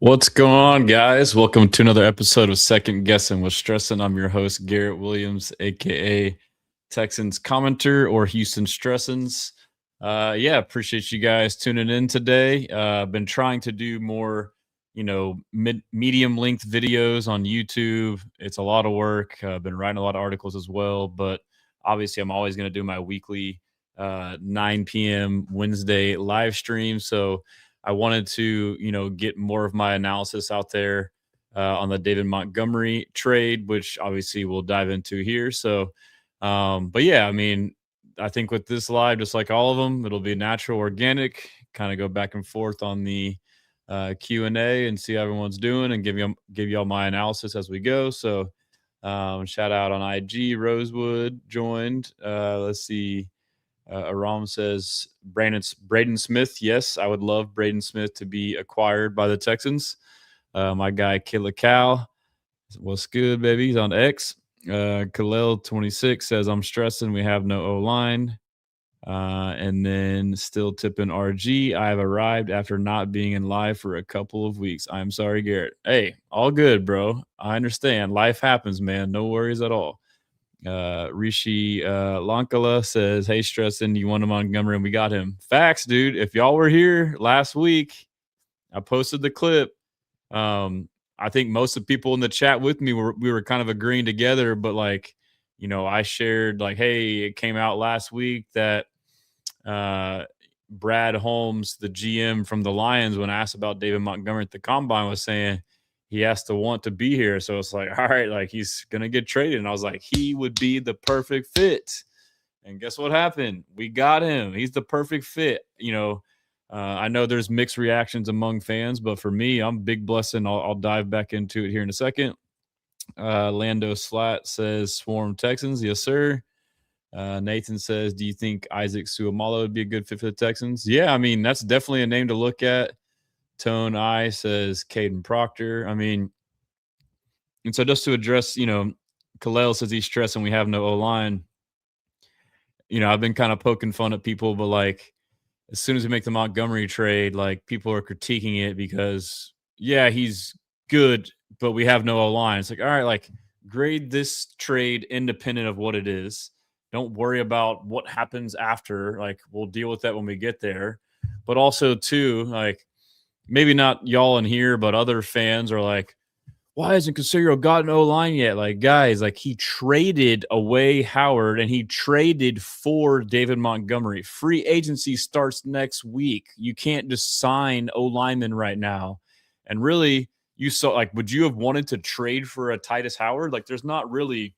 What's going on, guys? Welcome to another episode of Second Guessing with Stressin. I'm your host, Garrett Williams, aka Texans commenter or Houston Stressins. Appreciate you guys tuning in today. I've been trying to do more, medium length videos on YouTube. It's a lot of work. I've been writing a lot of articles as well, but obviously, I'm always going to do my weekly 9 p.m. Wednesday live stream. So I wanted to, get more of my analysis out there on the David Montgomery trade, which obviously we'll dive into here. I think with this live, just like all of them, it'll be natural, organic, kind of go back and forth on the Q&A and see how everyone's doing and give y'all my analysis as we go. So shout out on IG, Rosewood joined. Let's see. Aram says Braden Smith. Yes, I would love Braden Smith to be acquired by the Texans. My guy Killer Cal, what's good, baby? He's on X. Khalil26 says I'm stressing. We have no O line. And then still tipping RG. I have arrived after not being in live for a couple of weeks. I'm sorry, Garrett. Hey, all good, bro. I understand. Life happens, man. No worries at all. Rishi Lankala says, hey, Stressin, you wanted Montgomery and we got him. Facts, dude. If y'all were here last week, I posted the clip. I think most of the people in the chat with me we were kind of agreeing together, but I shared hey, it came out last week that Brad Holmes, the GM from the Lions, when asked about David Montgomery at the combine, was saying he has to want to be here. So it's all right, he's going to get traded. And I was like, he would be the perfect fit. And guess what happened? We got him. He's the perfect fit. I know there's mixed reactions among fans, but for me, I'm big blessing. I'll dive back into it here in a second. Lando Slat says, Swarm Texans. Yes, sir. Nathan says, do you think Isaac Suamalo would be a good fit for the Texans? Yeah, I mean, that's definitely a name to look at. Tone I says Caden Proctor. And so just to address, Khalil says he's stressing we have no O-line. I've been kind of poking fun at people, but as soon as we make the Montgomery trade, people are critiquing it because, yeah, he's good, but we have no O-line. It's all right, grade this trade independent of what it is. Don't worry about what happens after. We'll deal with that when we get there. But also, too, maybe not y'all in here, but other fans are why hasn't Caserio gotten O-line yet? Guys, he traded away Howard and he traded for David Montgomery. Free agency starts next week. You can't just sign O-lineman right now. And really, you saw, would you have wanted to trade for a Tytus Howard? There's not really,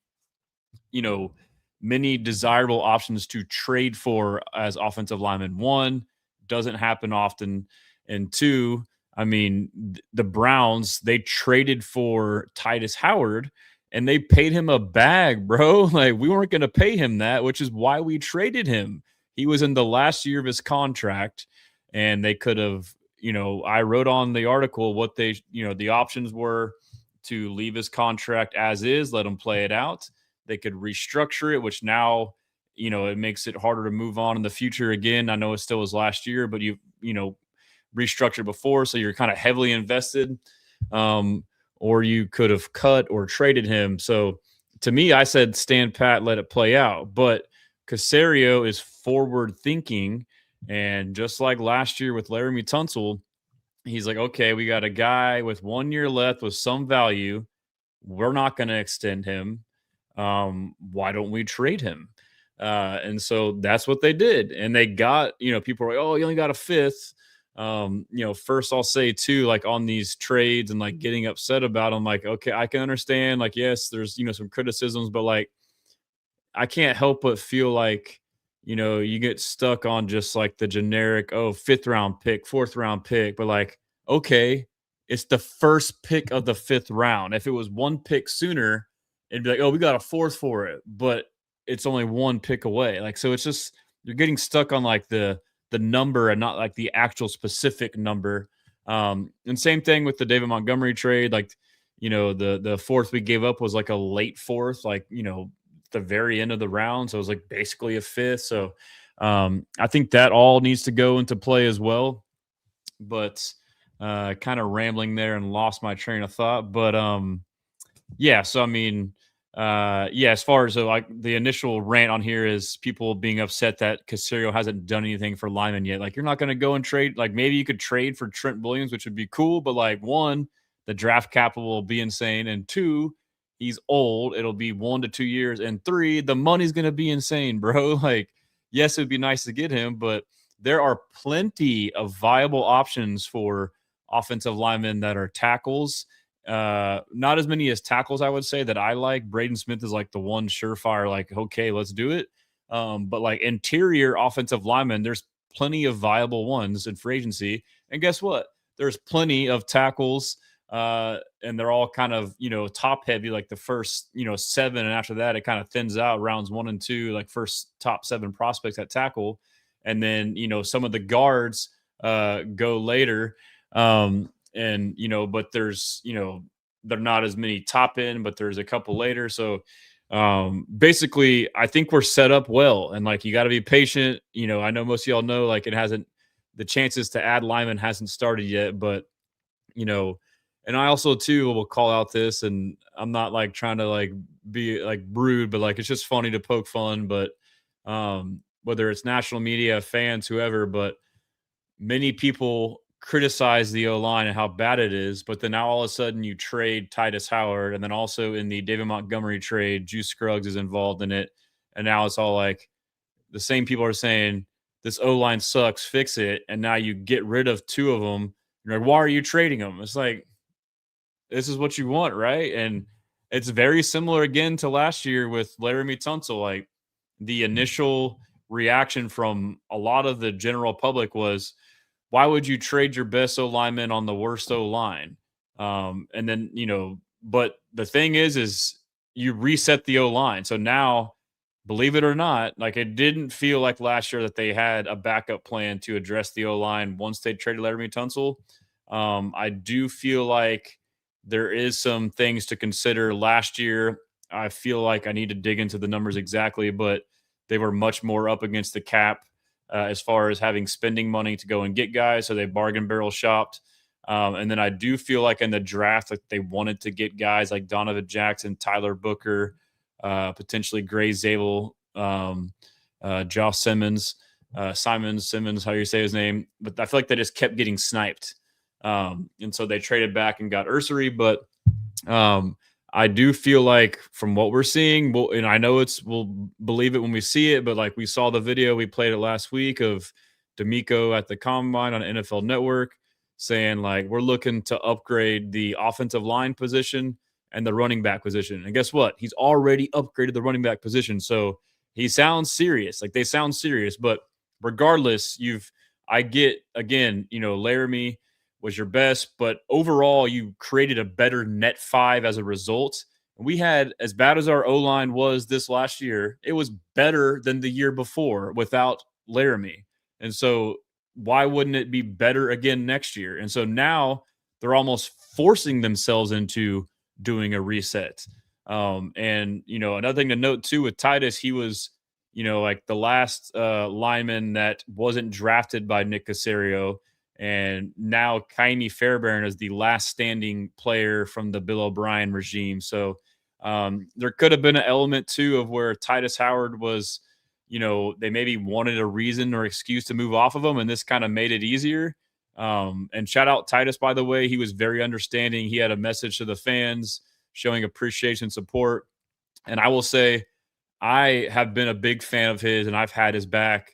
many desirable options to trade for as offensive lineman. One, doesn't happen often. And two, the Browns, they traded for Tytus Howard and they paid him a bag, bro. We weren't going to pay him that, which is why we traded him. He was in the last year of his contract and they could have, I wrote on the article what they, the options were to leave his contract as is, let him play it out. They could restructure it, which now, it makes it harder to move on in the future. Again, I know it still was last year, but restructured before, so you're kind of heavily invested, or you could have cut or traded him. So to me, I said stand pat, let it play out. But Caserio is forward thinking, and just like last year with Laramie Tunsil, he's okay, we got a guy with 1 year left with some value. We're not going to extend him. Why don't we trade him? And so that's what they did. And they got, people are oh, you only got a fifth. First I'll say too, on these trades and getting upset about them, okay, I can understand, yes, there's, some criticisms, but I can't help but feel you get stuck on just the generic, fifth round pick, fourth round pick, but okay, it's the first pick of the fifth round. If it was one pick sooner, it'd be we got a fourth for it, but it's only one pick away. So it's just, you're getting stuck on the number and not the actual specific number. And same thing with the David Montgomery trade. The fourth we gave up was a late fourth, the very end of the round. So it was basically a fifth. So I think that all needs to go into play as well. But Kind of rambling there and lost my train of thought. But yeah, so I mean, yeah, as far as like the initial rant on here is people being upset that Casario hasn't done anything for Lyman yet. Like, you're not going to go and trade. Like, maybe you could trade for Trent Williams, which would be cool. But like, one, the draft capital will be insane, and two, he's old. It'll be 1 to 2 years, and three, the money's going to be insane, bro. Like, yes, it would be nice to get him, but there are plenty of viable options for offensive linemen that are tackles. Not as many as tackles, I would say, that I like. Braden Smith is like the one surefire, like, okay, let's do it. But like interior offensive linemen, there's plenty of viable ones in free agency. And guess what? There's plenty of tackles, and they're all kind of, top heavy, like the first, 7. And after that, it kind of thins out rounds 1 and 2, like first top 7 prospects at tackle. And then, some of the guards go later. And but there's they're not as many top end, but there's a couple later. So basically I think we're set up well, and like, you got to be patient. I know most of y'all know, like, the chances to add Lyman hasn't started yet, but and I also too will call out this, and I'm not like trying to like be like rude, but like, it's just funny to poke fun. But whether it's national media, fans, whoever, but many people criticize the O-line and how bad it is, but then now all of a sudden you trade Tytus Howard, and then also in the David Montgomery trade, Juice Scruggs is involved in it, and now it's all like the same people are saying this O-line sucks, fix it, and now you get rid of 2 of them. You're like, why are you trading them? It's like, this is what you want, right? And it's very similar again to last year with Laramie Tunsil. Like, the initial reaction from a lot of the general public was, why would you trade your best O lineman on the worst O line? And then, but the thing is you reset the O line. So now, believe it or not, like, it didn't feel like last year that they had a backup plan to address the O line once they traded Laramie Tunsil. I do feel like there is some things to consider. Last year, I feel like I need to dig into the numbers exactly, but they were much more up against the cap as far as having spending money to go and get guys. So they bargain barrel shopped. And then I do feel like in the draft, like, they wanted to get guys like Donovan Jackson, Tyler Booker, potentially Gray Zabel, Josh Simmons, Simmons, how you say his name. But I feel like they just kept getting sniped. And so they traded back and got Ursary. But I do feel like from what we're seeing, and I know we'll believe it when we see it, but like, we saw the video, we played it last week of D'Amico at the Combine on NFL Network saying, like, we're looking to upgrade the offensive line position and the running back position. And guess what? He's already upgraded the running back position. So he sounds serious. Like, they sound serious. But regardless, I get, again, Laramie was your best, but overall you created a better net 5 as a result. We had, as bad as our O-line was this last year, it was better than the year before without Laramie. And so why wouldn't it be better again next year? And so now they're almost forcing themselves into doing a reset. And another thing to note too with Tytus, he was, like the last lineman that wasn't drafted by Nick Casario. And now Kaimi Fairbairn is the last standing player from the Bill O'Brien regime. So there could have been an element too of where Tytus Howard was, they maybe wanted a reason or excuse to move off of him, and this kind of made it easier. And shout out Tytus, by the way. He was very understanding. He had a message to the fans showing appreciation, support. And I will say, I have been a big fan of his, and I've had his back.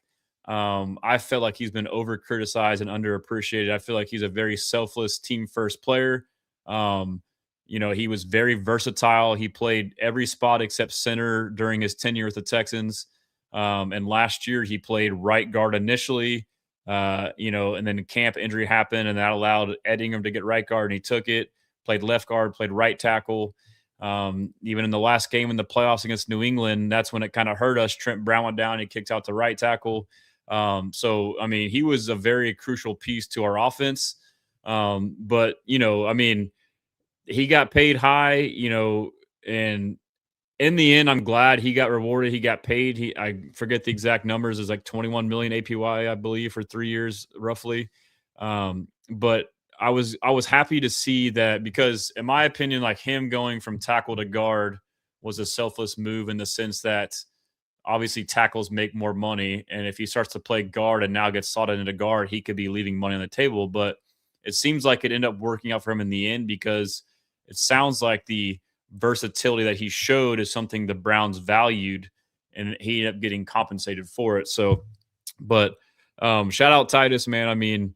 I felt like he's been over criticized and underappreciated. I feel like he's a very selfless team first player. He was very versatile. He played every spot except center during his tenure with the Texans. And last year he played right guard initially, and then camp injury happened, and that allowed Ed Ingram to get right guard, and he took it, played left guard, played right tackle. Even in the last game in the playoffs against New England, that's when it kind of hurt us. Trent Brown went down, he kicked out to right tackle. So, I mean, he was a very crucial piece to our offense. But, he got paid high, and in the end, I'm glad he got rewarded. He got paid. I forget the exact numbers. It's like 21 million APY, I believe, for 3 years, roughly. But I was happy to see that because, in my opinion, like him going from tackle to guard was a selfless move in the sense that obviously tackles make more money, and if he starts to play guard and now gets slotted into guard, he could be leaving money on the table. But it seems like it ended up working out for him in the end because it sounds like the versatility that he showed is something the Browns valued, and he ended up getting compensated for it. So, but shout out Tytus, man. I mean,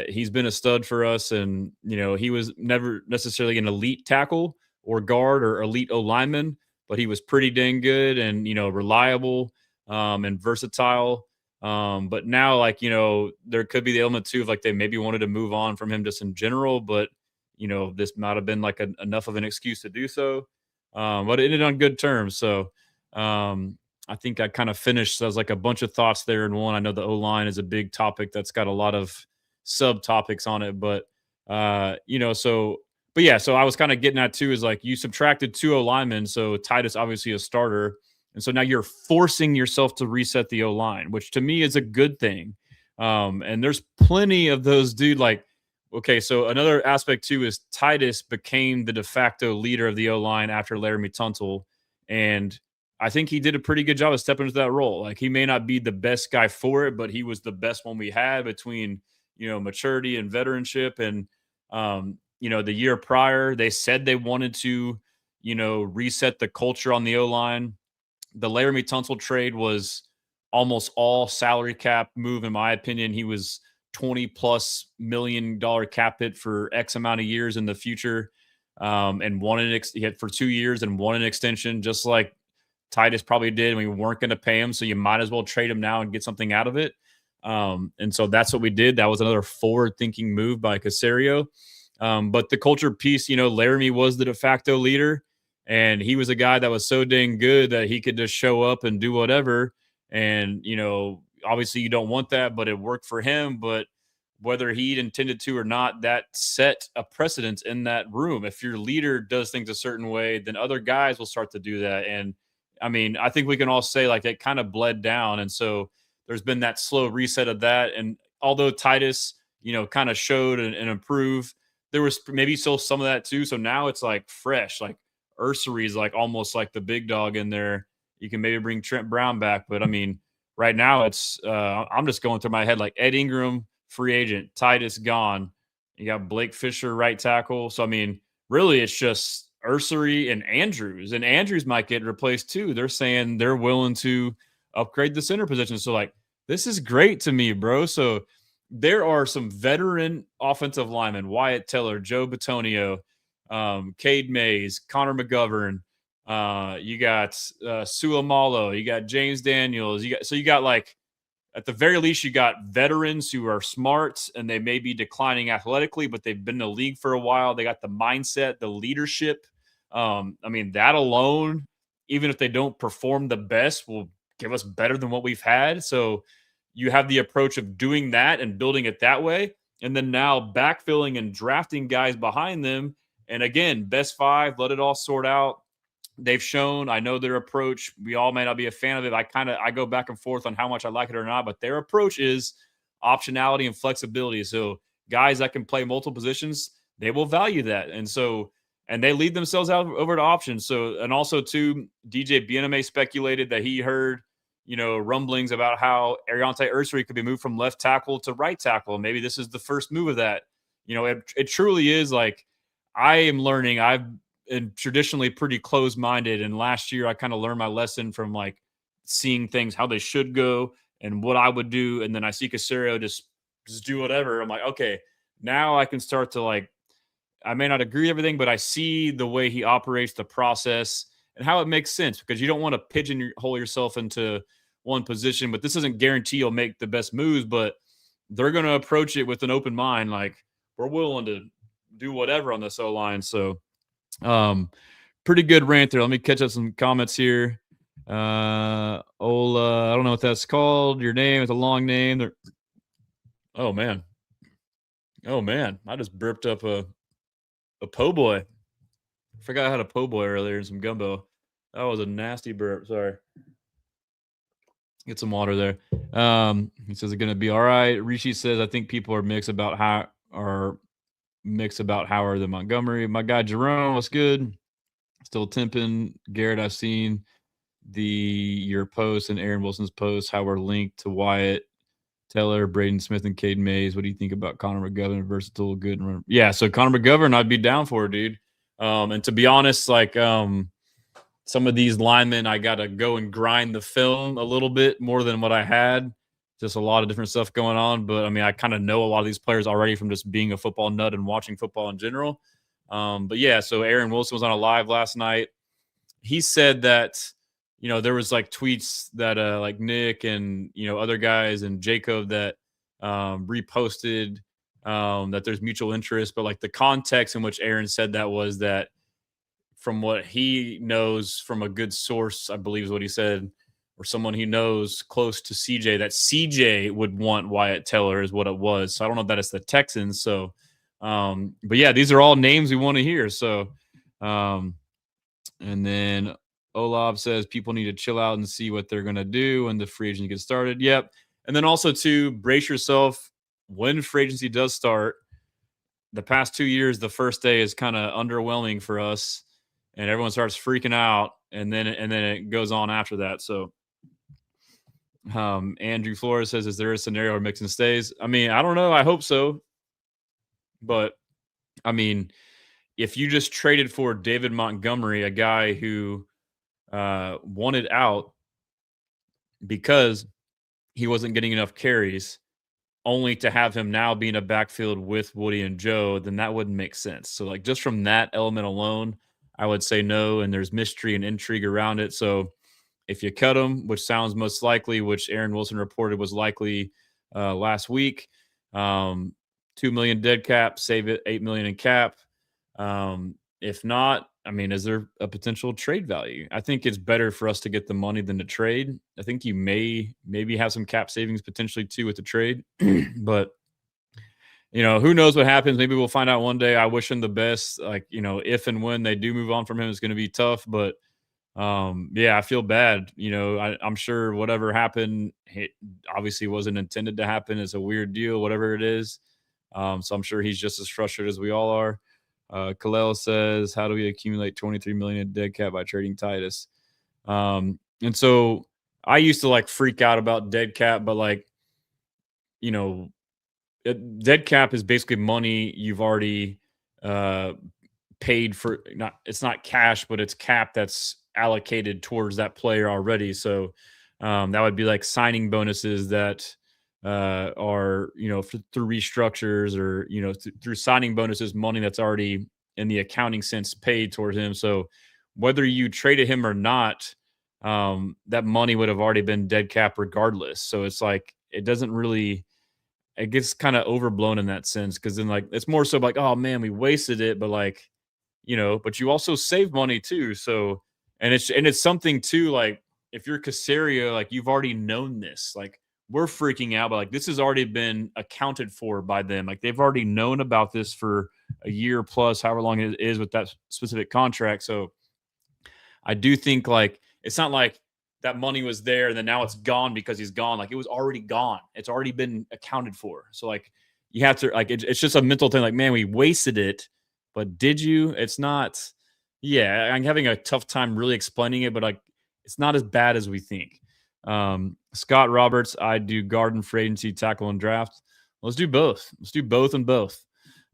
he's been a stud for us, and he was never necessarily an elite tackle or guard or elite O lineman, but he was pretty dang good and reliable and versatile. But now, like there could be the element too of like they maybe wanted to move on from him just in general, but this might have been like enough of an excuse to do so. But it ended on good terms. So I think I kind of finished as like a bunch of thoughts there in one. I know the O line is a big topic that's got a lot of subtopics on it, but so but yeah, so I was kind of getting at too is like you subtracted two O linemen, so Tytus obviously a starter, and so now you're forcing yourself to reset the O line, which to me is a good thing. And there's plenty of those, dude. Like, okay, so another aspect too is Tytus became the de facto leader of the O line after Laramie Tunsil, and I think he did a pretty good job of stepping into that role. Like, he may not be the best guy for it, but he was the best one we had between maturity and veteranship. And the year prior, they said they wanted to, reset the culture on the O line. The Laramie Tunsil trade was almost all salary cap move, in my opinion. He was $20+ million cap hit for X amount of years in the future, and wanted he had for 2 years and won an extension, just like Tytus probably did. We weren't going to pay him, so you might as well trade him now and get something out of it. And so that's what we did. That was another forward-thinking move by Caserio. But the culture piece, Laramie was the de facto leader, and he was a guy that was so dang good that he could just show up and do whatever. And, obviously you don't want that, but it worked for him. But whether he intended to or not, that set a precedence in that room. If your leader does things a certain way, then other guys will start to do that. And I mean, I think we can all say like it kind of bled down. And so there's been that slow reset of that. And although Tytus, kind of showed and improved, there was maybe still some of that too. So now it's like fresh, like Ursery is like almost like the big dog in there. You can maybe bring Trent Brown back. But I mean, right now it's, I'm just going through my head like Ed Ingram, free agent, Tytus gone. You got Blake Fisher, right tackle. So, I mean, really it's just Ursery and Andrews might get replaced too. They're saying they're willing to upgrade the center position. So like, this is great to me, bro. So there are some veteran offensive linemen, Wyatt Teller, Joe Batonio, Cade Mays, Connor McGovern. You got Suamalo, you got James Daniels. You got like, at the very least, you got veterans who are smart and they may be declining athletically, but they've been in the league for a while. They got the mindset, the leadership. I mean, that alone, even if they don't perform the best, will give us better than what we've had. So you have the approach of doing that and building it that way. And then now backfilling and drafting guys behind them. And again, best five, let it all sort out. They've shown, I know their approach, we all may not be a fan of it. I go back and forth on how much I like it or not, but their approach is optionality and flexibility. So guys that can play multiple positions, they will value that. And they lead themselves out over to options. So, and also too, DJ Bieneme speculated that he heard, rumblings about how Ariante Ursery could be moved from left tackle to right tackle. Maybe this is the first move of that. It truly is like, I am learning. I've been traditionally pretty closed-minded, and last year I kind of learned my lesson from like seeing things how they should go and what I would do, and then I see Caserio just do whatever. I'm like, okay, now I can start to like, I may not agree with everything, but I see the way he operates, the process, and how it makes sense, because you don't want to pigeonhole yourself into one position. But this doesn't guarantee you'll make the best moves, but they're going to approach it with an open mind. Like, we're willing to do whatever on this O-line. So pretty good rant there. Let me catch up some comments here. Ola, I don't know what that's called. Your name is a long name. Oh man. I just burped up a po' boy. I forgot I had a po' boy earlier and some gumbo. That was a nasty burp. Sorry. Get some water there. He says it's gonna be all right. Rishi says, I think people are mixed about how our mix about Howard than Montgomery. My guy Jerome, what's good? Still temping. Garrett, I've seen your post and Aaron Wilson's post, how we're linked to Wyatt Teller, Braden Smith, and Caden Mays. What do you think about Connor McGovern? Versatile, good. Yeah, so Connor McGovern, I'd be down for, dude. And to be honest, like some of these linemen, I got to go and grind the film a little bit more than what I had. Just a lot of different stuff going on. But, I mean, I kind of know a lot of these players already from just being a football nut and watching football in general. But, yeah, so Aaron Wilson was on a live last night. He said that, you know, there was like tweets that like Nick and, you know, other guys and Jacob that reposted that there's mutual interest. But like the context in which Aaron said that was that from what he knows from a good source, I believe is what he said, or someone he knows close to CJ, that CJ would want Wyatt Teller is what it was. So I don't know if that it's the Texans. So, but yeah, these are all names we want to hear. So, and then Olav says people need to chill out and see what they're going to do when the free agency gets started. Yep. And then also to brace yourself when free agency does start. The past 2 years, the first day is kind of underwhelming for us, and everyone starts freaking out, and then it goes on after that. So, Andrew Flores says, "Is there a scenario where Mixon stays?" I mean, I don't know. I hope so, but I mean, if you just traded for David Montgomery, a guy who wanted out because he wasn't getting enough carries, only to have him now be in a backfield with Woody and Joe, then that wouldn't make sense. So, like, just from that element alone, I would say no, and there's mystery and intrigue around it. So if you cut him, which sounds most likely, which Aaron Wilson reported was likely last week, $2 million dead cap, save it, $8 million in cap. If not, I mean, is there a potential trade value? I think it's better for us to get the money than to trade. I think you maybe have some cap savings potentially too with the trade, but you know, who knows what happens? Maybe we'll find out one day. I wish him the best. Like, you know, if and when they do move on from him, it's going to be tough, but yeah, I feel bad. You know, I'm sure whatever happened, it obviously wasn't intended to happen. It's a weird deal, whatever it is. So I'm sure he's just as frustrated as we all are. Kalel says, how do we accumulate 23 million in dead cap by trading Tytus? And so I used to like freak out about dead cap, but like, you know, dead cap is basically money you've already paid for. It's not cash, but it's cap that's allocated towards that player already. So that would be like signing bonuses that are, you know, through restructures or, you know, through signing bonuses, money that's already in the accounting sense paid towards him. So whether you traded him or not, that money would have already been dead cap regardless. So it's like, it doesn't really, it gets kind of overblown in that sense. Cause then like, it's more so like, oh man, we wasted it. But like, you know, but you also save money too. So, and it's something too, like if you're Casario, like you've already known this, like, we're freaking out, but like this has already been accounted for by them. Like they've already known about this for a year plus, however long it is with that specific contract. So I do think like it's not like that money was there and then now it's gone because he's gone. Like it was already gone. It's already been accounted for. So like you have to like it's just a mental thing. Like, man, we wasted it, but did you? It's not. Yeah, I'm having a tough time really explaining it, but like it's not as bad as we think. Scott Roberts, I do guard and free agency, tackle and draft. Let's do both. Let's do both and both.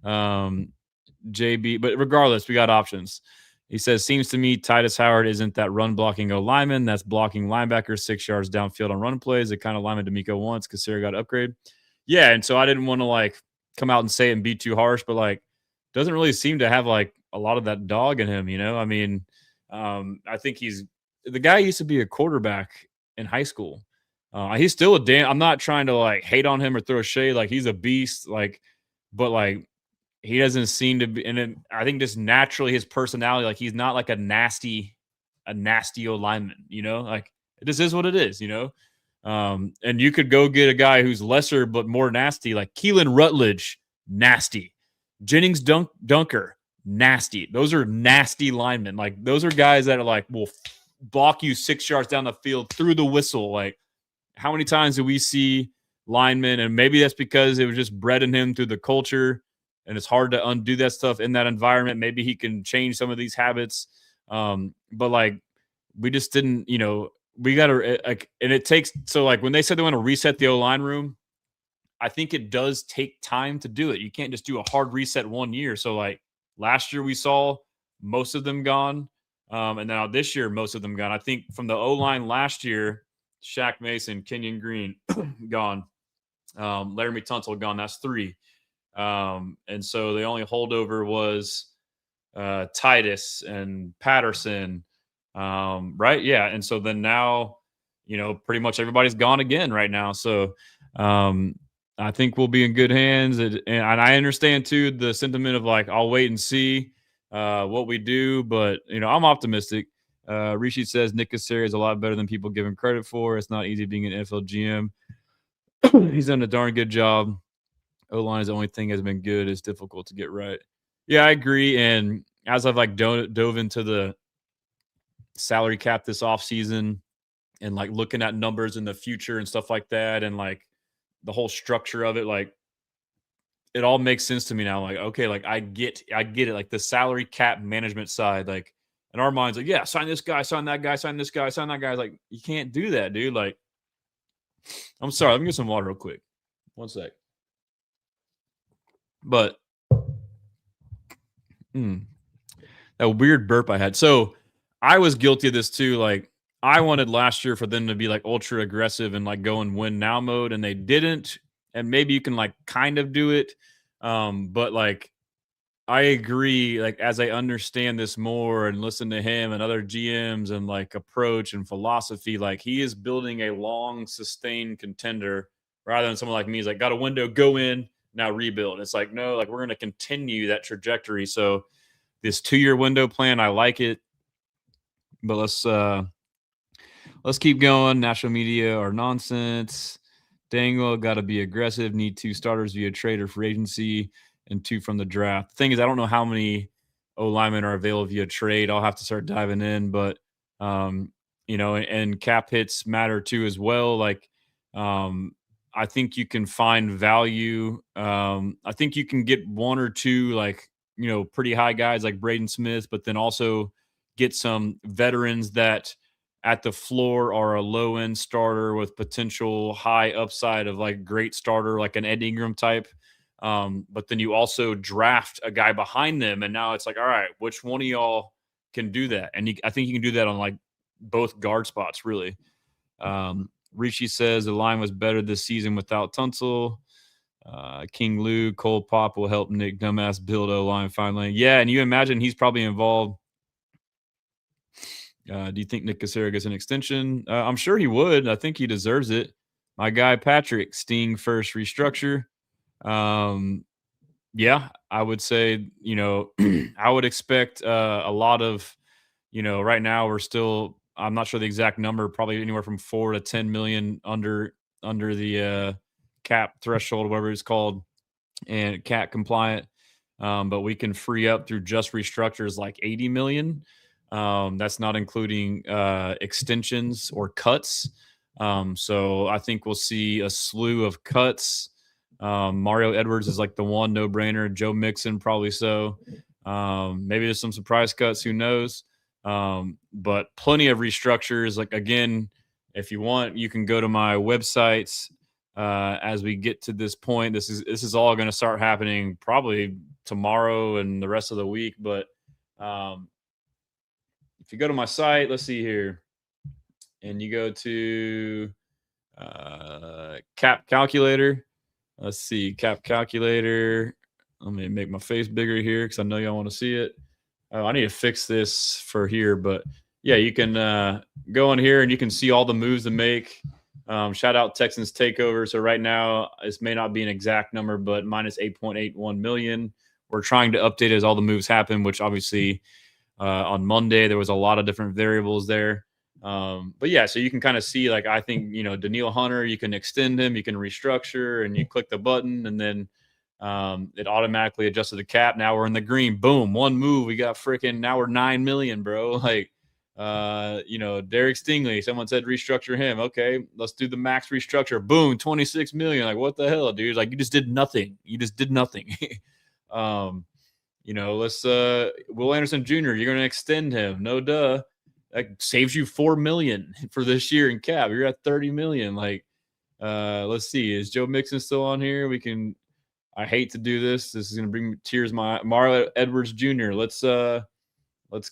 JB, but regardless, we got options. He says, seems to me Tytus Howard isn't that run blocking O lineman. That's blocking linebackers 6 yards downfield on run plays. The kind of lineman D'Amico wants. Casario got to upgrade. Yeah, and so I didn't want to like come out and say it and be too harsh, but like doesn't really seem to have like a lot of that dog in him, you know? I mean, I think the guy used to be a quarterback in high school. He's still I'm not trying to like hate on him or throw shade. Like he's a beast, like, but like he doesn't seem to be, and I think just naturally his personality, like he's not like a nasty O lineman, you know, like this is what it is, you know? And you could go get a guy who's lesser, but more nasty, like Keelan Rutledge, nasty. Jennings Dunker, nasty. Those are nasty linemen. Like those are guys that are like, will block you 6 yards down the field through the whistle. Like how many times do we see linemen? And maybe that's because it was just bred in him through the culture and it's hard to undo that stuff in that environment. Maybe he can change some of these habits. But like, we just didn't, we got to like, and it takes, so like when they said they want to reset the O-line room, I think it does take time to do it. You can't just do a hard reset 1 year. So like last year we saw most of them gone. And now this year, most of them gone. I think from the O-line last year, Shaq Mason, Kenyon Green gone. Laramie Tunsil gone. That's 3. And so the only holdover was Tytus and Patterson. Right. Yeah. And so then now, pretty much everybody's gone again right now. So I think we'll be in good hands. And I understand too the sentiment of like, I'll wait and see what we do. But, I'm optimistic. Rishi says Nick Casario is a lot better than people give him credit for. It's not easy being an NFL GM. He's done a darn good job. O-line is the only thing that's been good. It's difficult to get right. Yeah, I agree. And as I've like dove into the salary cap this offseason and like looking at numbers in the future and stuff like that, and like the whole structure of it, like it all makes sense to me now. Like, okay, like I get it. Like the salary cap management side, like in our minds, like, yeah, sign this guy, sign that guy, sign this guy, sign that guy. Like, you can't do that, dude. Like, I'm sorry, let me get some water real quick. 1 sec. But that weird burp I had. So I was guilty of this too. Like, I wanted last year for them to be like ultra aggressive and like go and win now mode, and they didn't. And maybe you can like kind of do it. But like, I agree. Like, as I understand this more and listen to him and other GMs and like approach and philosophy, like he is building a long sustained contender rather than someone like me. He's like, got a window, go in, now rebuild. It's like, no, like we're going to continue that trajectory. So this 2-year window plan, I like it. But let's keep going. National media are nonsense. Dangle got to be aggressive. Need 2 starters via trade or free agency and 2 from the draft. The thing is, I don't know how many O linemen are available via trade. I'll have to start diving in, but and cap hits matter too as well. Like, I think you can find value. I think you can get 1 or 2 like pretty high guys like Braden Smith, but then also get some veterans that at the floor are a low end starter with potential high upside of like great starter, like an Ed Ingram type. But then you also draft a guy behind them. And now it's like, all right, which one of y'all can do that? And I think you can do that on like both guard spots, really. Richie says the line was better this season without Tunsil. King Lou, Cole Pop will help Nick Dumbass build O-line finally. Yeah, and you imagine he's probably involved. Do you think Nick Casario gets an extension? I'm sure he would. I think he deserves it. My guy Patrick, Sting first restructure. Yeah, I would say, I would expect a lot of, right now we're still, I'm not sure the exact number, probably anywhere from 4 to 10 million under the cap threshold, whatever it's called, and cap compliant. But we can free up through just restructures like 80 million. That's not including extensions or cuts. So I think we'll see a slew of cuts. Mario Edwards is like the one no-brainer. Joe Mixon probably so. Maybe there's some surprise cuts. Who knows? But plenty of restructures. Like, again, if you want, you can go to my websites as we get to this point. This is all going to start happening probably tomorrow and the rest of the week. But if you go to my site, let's see here, and you go to cap calculator. Let's see, cap calculator. Let me make my face bigger here because I know y'all want to see it. Oh, I need to fix this for here, but yeah, you can go in here and you can see all the moves to make. Shout out Texans takeover. So right now, this may not be an exact number, but minus 8.81 million. We're trying to update as all the moves happen, which obviously on Monday there was a lot of different variables there. But yeah, so you can kind of see, like, I think, Daniil Hunter, you can extend him, you can restructure, and you click the button, and then it automatically adjusted the cap. Now we're in the green. Boom, one move, we got now we're 9 million, bro. Like, Derek Stingley, someone said restructure him. Okay, let's do the max restructure. Boom, 26 million. Like, what the hell, dude? Like, you just did nothing. Let's Will Anderson Jr., you're going to extend him. No duh. That saves you $4 million for this year in cap. You're at $30 million. Like, let's see. Is Joe Mixon still on here? I hate to do this. This is going to bring tears my Marla Edwards Jr. Let's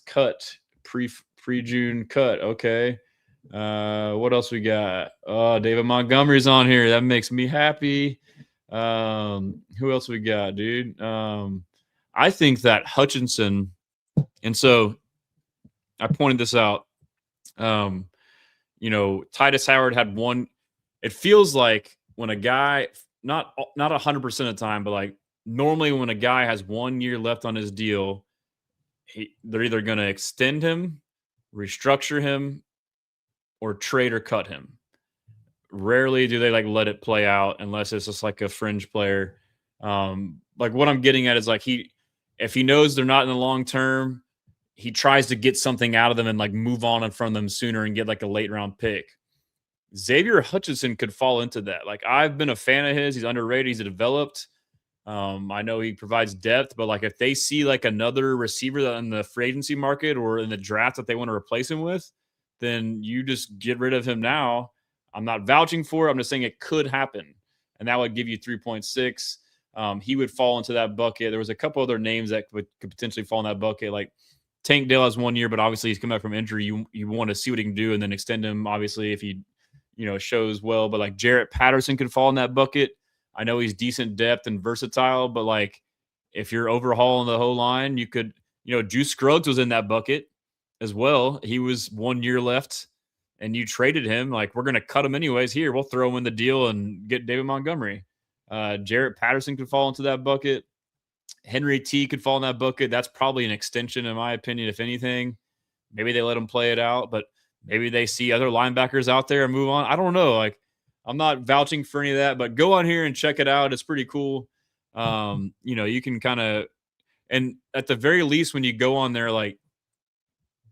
cut pre-June cut. Okay. What else we got? Oh, David Montgomery's on here. That makes me happy. Who else we got, dude? I think that Hutchinson, and so I pointed this out. Tytus Howard had one. It feels like when a guy, not 100% of the time, but like normally when a guy has 1 year left on his deal, they're either going to extend him, restructure him, or trade or cut him. Rarely do they like let it play out unless it's just like a fringe player. Like what I'm getting at is like if he knows they're not in the long term, he tries to get something out of them and like move on in front of them sooner and get like a late round pick. Xavier Hutchinson could fall into that. Like I've been a fan of his. He's underrated. He's developed. I know he provides depth, but like if they see like another receiver in the free agency market or in the draft that they want to replace him with, then you just get rid of him now. I'm not vouching for it. I'm just saying it could happen. And that would give you 3.6. He would fall into that bucket. There was a couple other names that could potentially fall in that bucket. Like Tank Dale has 1 year, but obviously he's come back from injury. You want to see what he can do and then extend him, obviously, if he shows well. But like Jarrett Patterson could fall in that bucket. I know he's decent depth and versatile, but like if you're overhauling the whole line, you could, Juice Scruggs was in that bucket as well. He was 1 year left and you traded him. Like, we're going to cut him anyways. Here, we'll throw him in the deal and get David Montgomery. Jarrett Patterson could fall into that bucket. Henry T could fall in that bucket. That's probably an extension, in my opinion, if anything. Maybe they let him play it out, but maybe they see other linebackers out there and move on. I don't know. Like, I'm not vouching for any of that, but go on here and check it out. It's pretty cool. You can kind of, and at the very least, when you go on there, like,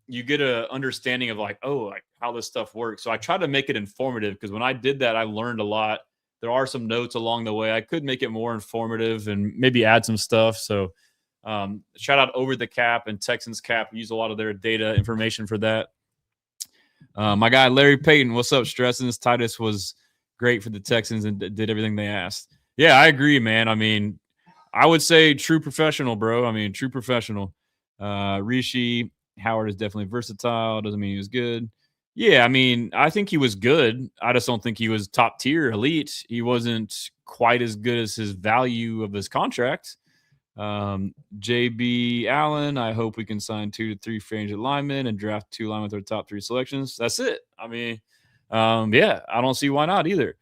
you get a understanding of like, oh, like how this stuff works. So I try to make it informative because when I did that, I learned a lot. There are some notes along the way. I could make it more informative and maybe add some stuff. So shout out Over the Cap and Texans Cap. We use a lot of their data information for that. My guy, Larry Payton, what's up, Stressins? Tytus was great for the Texans and did everything they asked. Yeah, I agree, man. I mean, I would say true professional, bro. I mean, true professional. Rishi Howard is definitely versatile. Doesn't mean he was good. Yeah, I mean, I think he was good. I just don't think he was top tier elite. He wasn't quite as good as his value of his contract. JB Allen, I hope we can sign 2 to 3 free agent linemen and draft 2 linemen with our top 3 selections. That's it. I mean, yeah, I don't see why not either.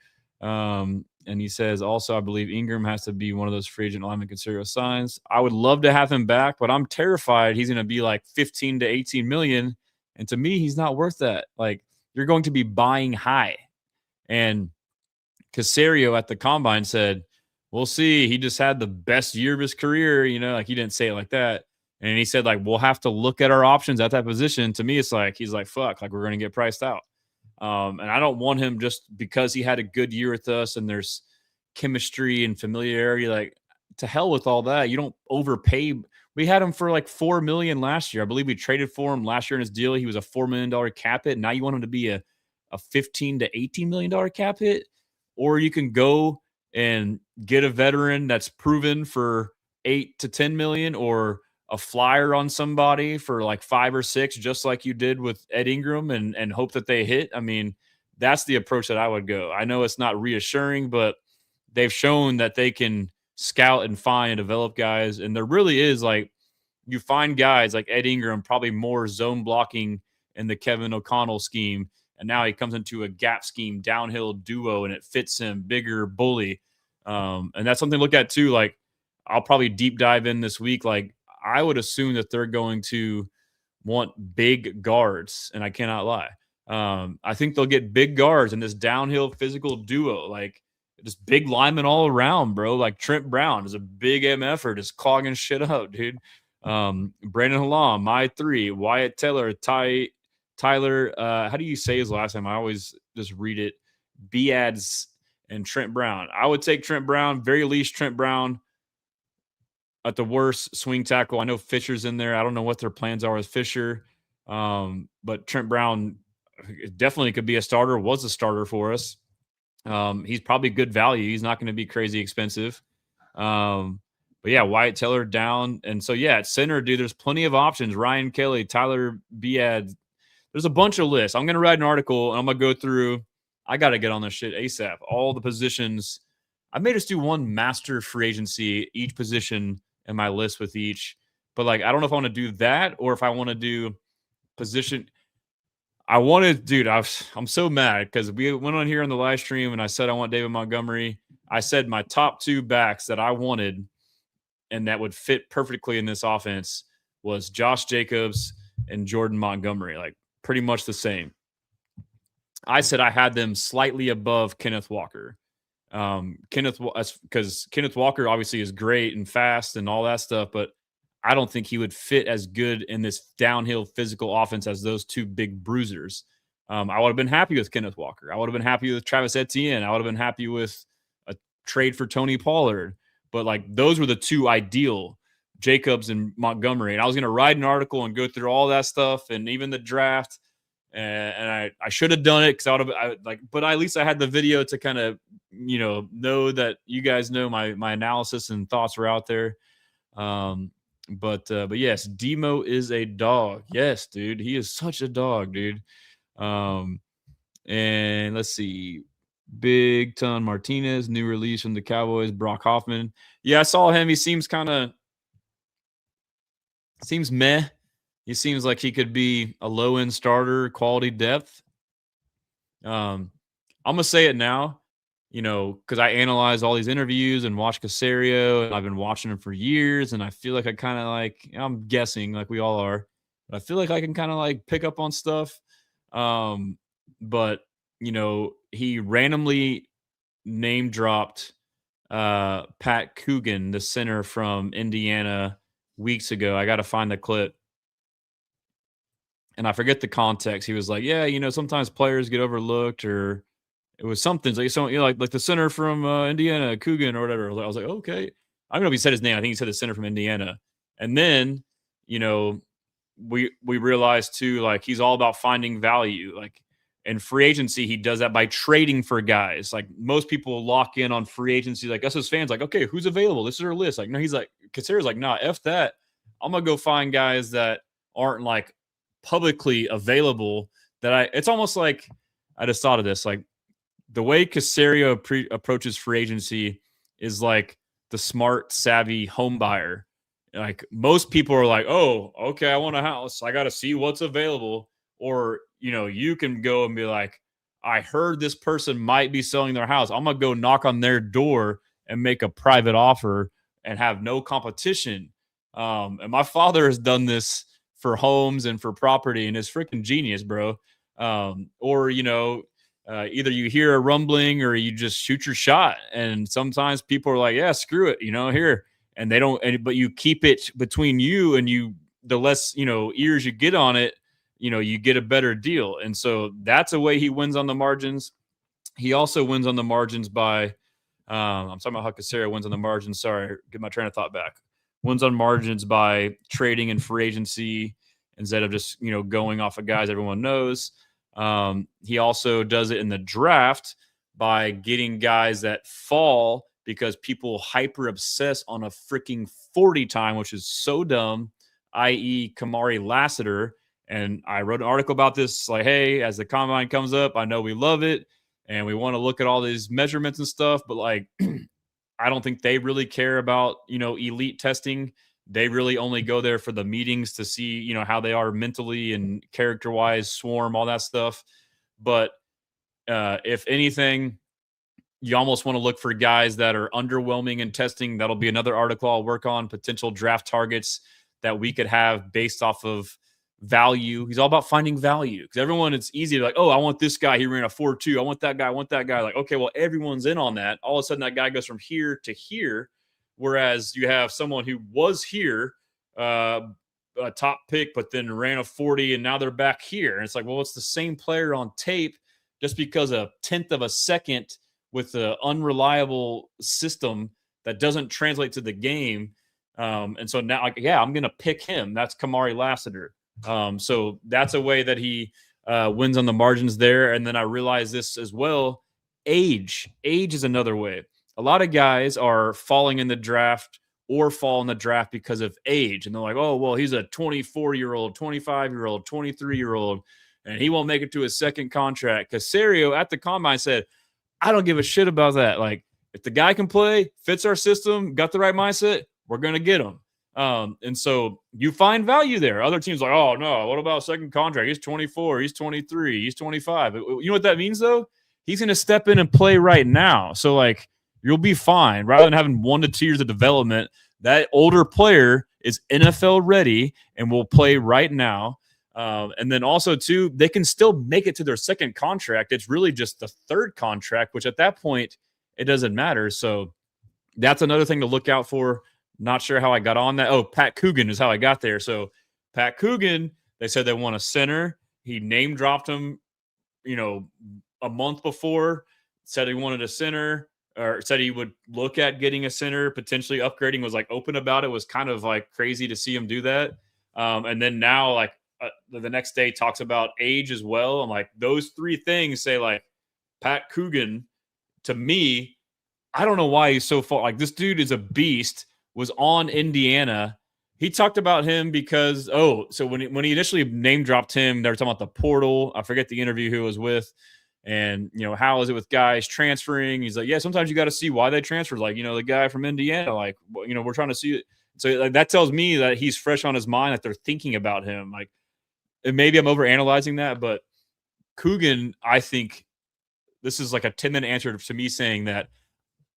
And he says, also, I believe Ingram has to be one of those free agent linemen considered signs. I would love to have him back, but I'm terrified he's going to be like 15 to 18 million. And to me, he's not worth that. Like, you're going to be buying high. And Casario at the combine said, we'll see. He just had the best year of his career. Like, he didn't say it like that. And he said, like, we'll have to look at our options at that position. To me, it's like, he's like, fuck, like, we're going to get priced out. And I don't want him just because he had a good year with us and there's chemistry and familiarity. Like, to hell with all that. You don't overpay. We had him for like $4 million last year. I believe we traded for him last year in his deal. He was a $4 million cap hit. Now you want him to be a $15 to $18 million cap hit, or you can go and get a veteran that's proven for 8 to 10 million, or a flyer on somebody for like 5 or 6, just like you did with Ed Ingram, and hope that they hit. I mean, that's the approach that I would go. I know it's not reassuring, but they've shown that they can scout and find and develop guys. And there really is, like, you find guys like Ed Ingram, probably more zone blocking in the Kevin O'Connell scheme. And now he comes into a gap scheme, downhill duo, and it fits him, bigger bully. And that's something to look at too. Like, I'll probably deep dive in this week. Like, I would assume that they're going to want big guards, and I cannot lie. I think they'll get big guards in this downhill physical duo, like just big linemen all around, bro. Like Trent Brown is a big MF-er, just clogging shit up, dude. Brandon Hallam, my 3, Wyatt Taylor, Tyler. How do you say his last name? I always just read it. Beads and Trent Brown. I would take Trent Brown, very least Trent Brown. at the worst, swing tackle. I know Fisher's in there. I don't know what their plans are with Fisher. But Trent Brown definitely could be a starter, was a starter for us. He's probably good value. He's not going to be crazy expensive. But yeah, Wyatt Teller down. And so, yeah, at center, dude, there's plenty of options. Ryan Kelly, Tyler Bead. There's a bunch of lists. I'm going to write an article and I'm going to go through. I got to get on this shit ASAP. All the positions. I made us do one master free agency, each position in my list with each. But like, I don't know if I want to do that or if I want to do position. I wanted, dude, I'm so mad because we went on here on the live stream and I said I want David Montgomery. I said my top 2 backs that I wanted and that would fit perfectly in this offense was Josh Jacobs and Jordan Montgomery, like pretty much the same. I said I had them slightly above Kenneth Walker. Because Kenneth Walker obviously is great and fast and all that stuff, but I don't think he would fit as good in this downhill physical offense as those 2 big bruisers. I would have been happy with Kenneth Walker. I would have been happy with Travis Etienne. I would have been happy with a trade for Tony Pollard. But like those were the 2 ideal, Jacobs and Montgomery. And I was going to write an article and go through all that stuff and even the draft. And I should have done it because I would have but at least I had the video to kind of know that you guys know my analysis and thoughts were out there. But yes, Demo is a dog. Yes, dude, he is such a dog, dude. And let's see, Big Ton Martinez, new release from the Cowboys. Brock Hoffman. Yeah, I saw him. He seems meh. He seems like he could be a low-end starter, quality depth. I'm going to say it now, because I analyze all these interviews and watch Caserio, and I've been watching him for years, and I feel like I kind of I'm guessing like we all are, but I feel like I can kind of pick up on stuff. But, he randomly name-dropped Pat Coogan, the center from Indiana, weeks ago. I got to find the clip. And I forget the context. He was like, yeah, sometimes players get overlooked, or it was something like the center from Indiana, Coogan or whatever. I was like, okay. I don't know if he said his name. I think he said the center from Indiana. And then, we realized too, like he's all about finding value. Like in free agency, he does that by trading for guys. Like most people lock in on free agency. Like us as fans, like, okay, who's available? This is our list. Like, no, he's like, Cacero's like, nah, F that. I'm going to go find guys that aren't like publicly available it's almost like I just thought of this, like the way Caserio approaches free agency is like the smart, savvy home buyer. Like most people are like, oh, okay, I want a house. I got to see what's available. Or, you can go and be like, I heard this person might be selling their house. I'm going to go knock on their door and make a private offer and have no competition. And my father has done this for homes and for property, and it's freaking genius, bro. Or, either you hear a rumbling or you just shoot your shot. And sometimes people are like, yeah, screw it, here. And they don't, but you keep it between you and the less, ears you get on it, you get a better deal. And so that's a way he wins on the margins. He also wins on the margins by, I'm talking about how Caserio wins on the margins. Sorry, get my train of thought back. Wins on margins by trading in free agency instead of just, going off of guys everyone knows. He also does it in the draft by getting guys that fall because people hyper obsess on a freaking 40 time, which is so dumb, i.e. Kamari Lassiter. And I wrote an article about this, like, hey, as the combine comes up, I know we love it and we want to look at all these measurements and stuff, but like, I don't think they really care about, elite testing. They really only go there for the meetings to see, how they are mentally and character-wise, swarm, all that stuff. But if anything, you almost want to look for guys that are underwhelming in testing. That'll be another article I'll work on, potential draft targets that we could have based off of value. He's all about finding value because everyone, it's easy to like, oh, I want this guy. He ran a 4.2. I want that guy. I want that guy. Like, okay, well, everyone's in on that. All of a sudden, that guy goes from here to here. Whereas you have someone who was here, a top pick, but then ran a 40 and now they're back here. And it's like, well, it's the same player on tape just because a tenth of a second with an unreliable system that doesn't translate to the game And so now, like, yeah, I'm going to pick him. That's Kamari Lassiter. So that's a way that he wins on the margins there. And then I realize this as well. Age is another way. A lot of guys are falling in the draft or fall in the draft because of age. And they're like, oh, well, he's a 24-year-old, 25-year-old, 23-year-old, and he won't make it to his second contract. Casario at the combine said, I don't give a shit about that. Like, if the guy can play, fits our system, got the right mindset, we're going to get him. And so you find value there. Other teams like, oh, no, what about second contract? He's 24, he's 23, he's 25. You know what that means, though? He's going to step in and play right now. So, like, you'll be fine. Rather than having 1 to 2 years of development, that older player is NFL ready and will play right now. And then also, too, they can still make it to their second contract. It's really just the third contract, which at that point, it doesn't matter. So that's another thing to look out for. Not sure how I got on that. Oh, Pat Coogan is how I got there. So Pat Coogan, they said they want a center. He name dropped him, a month before, said he wanted a center, or said he would look at getting a center, potentially upgrading, was like open about it, was kind of like crazy to see him do that. And then now, like, the next day talks about age as well. I'm like, those 3 things say, like, Pat Coogan, to me, I don't know why he's so far. Like, this dude is a beast, was on Indiana. He talked about him because, so when he initially name dropped him, they were talking about the portal. I forget the interview who it was with. And, how is it with guys transferring? He's like, yeah, sometimes you got to see why they transferred. Like, the guy from Indiana, like, we're trying to see it. So, like, that tells me that he's fresh on his mind, that they're thinking about him. Like, and maybe I'm overanalyzing that, but Coogan, I think this is like a 10-minute answer to me saying that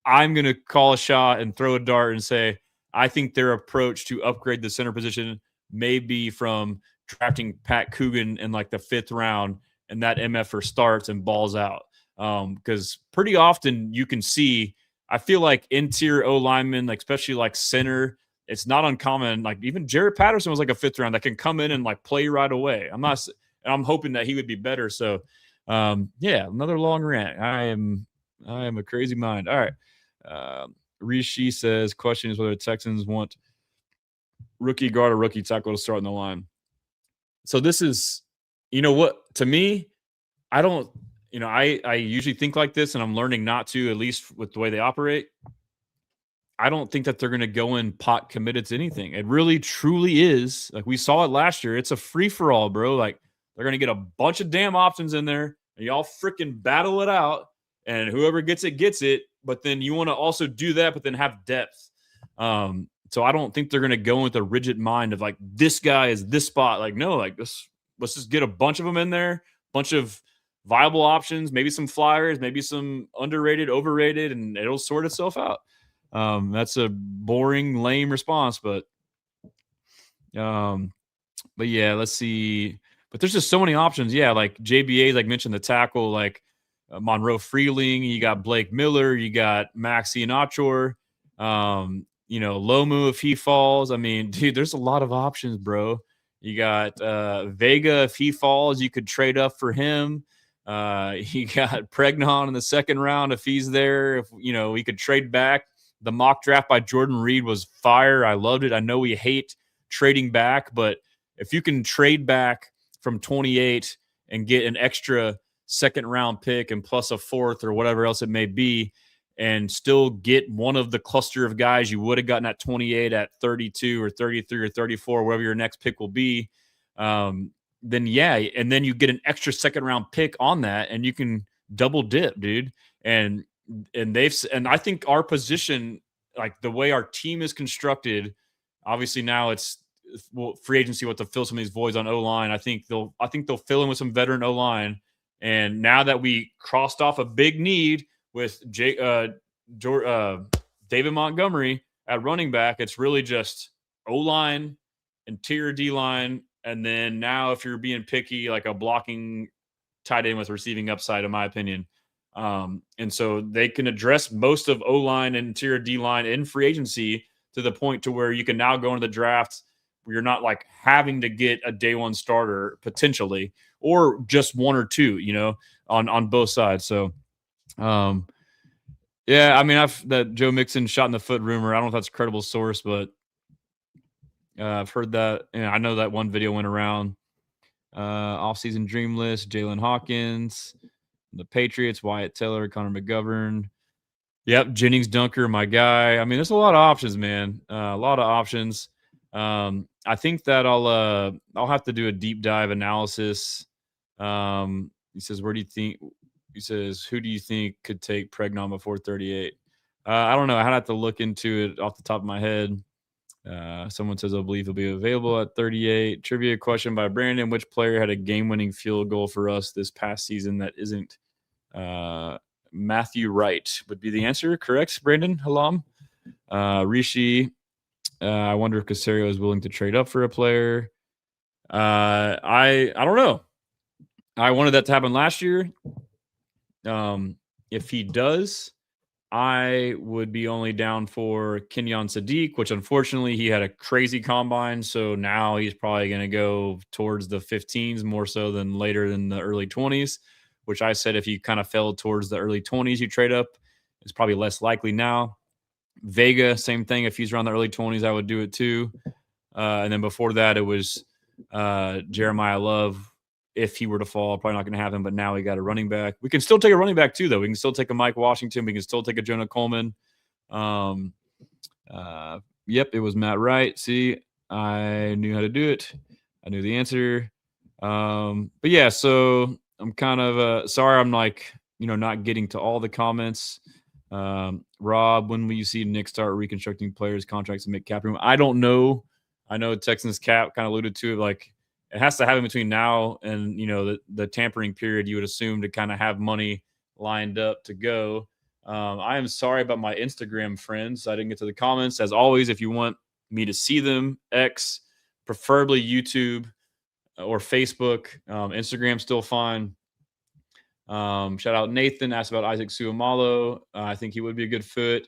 I'm going to call a shot and throw a dart and say, I think their approach to upgrade the center position may be from drafting Pat Coogan in like the 5th round, and that MFer starts and balls out. Because pretty often you can see, I feel like interior O linemen, like especially like center, it's not uncommon. Like even Jared Patterson was like a 5th round that can come in and like play right away. I'm hoping that he would be better. So yeah, another long rant. I am a crazy mind. All right. Rishi says, question is whether the Texans want rookie guard or rookie tackle to start in the line. So this is, what, to me, I don't, I usually think like this, and I'm learning not to, at least with the way they operate. I don't think that they're going to go in pot committed to anything. It really, truly is. Like, we saw it last year. It's a free-for-all, bro. Like, they're going to get a bunch of damn options in there, and y'all freaking battle it out, and whoever gets it, gets it. But then you want to also do that, but then have depth. So I don't think they're going to go in with a rigid mind of, like, this guy is this spot. Like, no, like, let's just get a bunch of them in there, bunch of viable options, maybe some flyers, maybe some underrated, overrated, and it'll sort itself out. That's a boring, lame response, but yeah, let's see. But there's just so many options. Yeah, like JBA, like mentioned the tackle, like Monroe Freeling. You got Blake Miller. You got Maxi Nachor. Lomu if he falls. I mean, dude, there's a lot of options, bro. You got Vega if he falls. You could trade up for him. You got Pregnon in the 2nd round if he's there. If we could trade back. The mock draft by Jordan Reed was fire. I loved it. I know we hate trading back, but if you can trade back from 28 and get an extra 2nd round pick and plus a 4th or whatever else it may be, and still get one of the cluster of guys you would have gotten at 28 at 32 or 33 or 34, wherever your next pick will be, then yeah, and then you get an extra 2nd round pick on that, and you can double dip, dude. And I think our position, like the way our team is constructed, obviously now it's free agency what to fill some of these voids on O-line. I think they'll fill in with some veteran O-line. And now that we crossed off a big need with David Montgomery at running back, it's really just O-line, interior D-line, and then now if you're being picky, like a blocking tight end with receiving upside, in my opinion. And so they can address most of O-line and interior D-line in free agency to the point to where you can now go into the draft where you're not like having to get a day one starter potentially, or just 1 or 2, on both sides. So, yeah, I mean, that Joe Mixon shot in the foot rumor, I don't know if that's a credible source, but I've heard that. And I know that one video went around. Offseason dream list: Jalen Hawkins, the Patriots, Wyatt Teller, Connor McGovern. Yep, Jennings Dunker, my guy. I mean, there's a lot of options, man. A lot of options. I think that I'll have to do a deep dive analysis. He says, "Where do you think?" He says, "Who do you think could take Pregnon before 38?" I don't know. I'd have to look into it off the top of my head. Someone says, "I believe he'll be available at 38." Trivia question by Brandon: which player had a game-winning field goal for us this past season that isn't Matthew Wright? Would be the answer. Correct, Brandon Halam. Rishi. I wonder if Casario is willing to trade up for a player. I don't know. I wanted that to happen last year. If he does, I would be only down for Kenyon Sadiq, which unfortunately he had a crazy combine. So now he's probably going to go towards the 15s more so than later in the early 20s, which I said if he kind of fell towards the early 20s, you trade up. It's probably less likely now. Vega, same thing. If he's around the early 20s, I would do it too. And then before that, it was Jeremiah Love. If he were to fall, probably not going to have him. But now we got a running back. We can still take a running back too, though. We can still take a Mike Washington. We can still take a Jonah Coleman. Yep, it was Matt Wright. See, I knew how to do it. I knew the answer. But yeah, so I'm kind of sorry. I'm not getting to all the comments. Rob, when will you see Nick start reconstructing players' contracts and make cap room? I don't know. I know Texans cap kind of alluded to it. Like, it has to happen between now and, the tampering period, you would assume, to kind of have money lined up to go. I am sorry about my Instagram friends. I didn't get to the comments. As always, if you want me to see them, X, preferably YouTube or Facebook. Instagram still fine. Shout out Nathan, asked about Isaac Suomalo. I think he would be a good fit.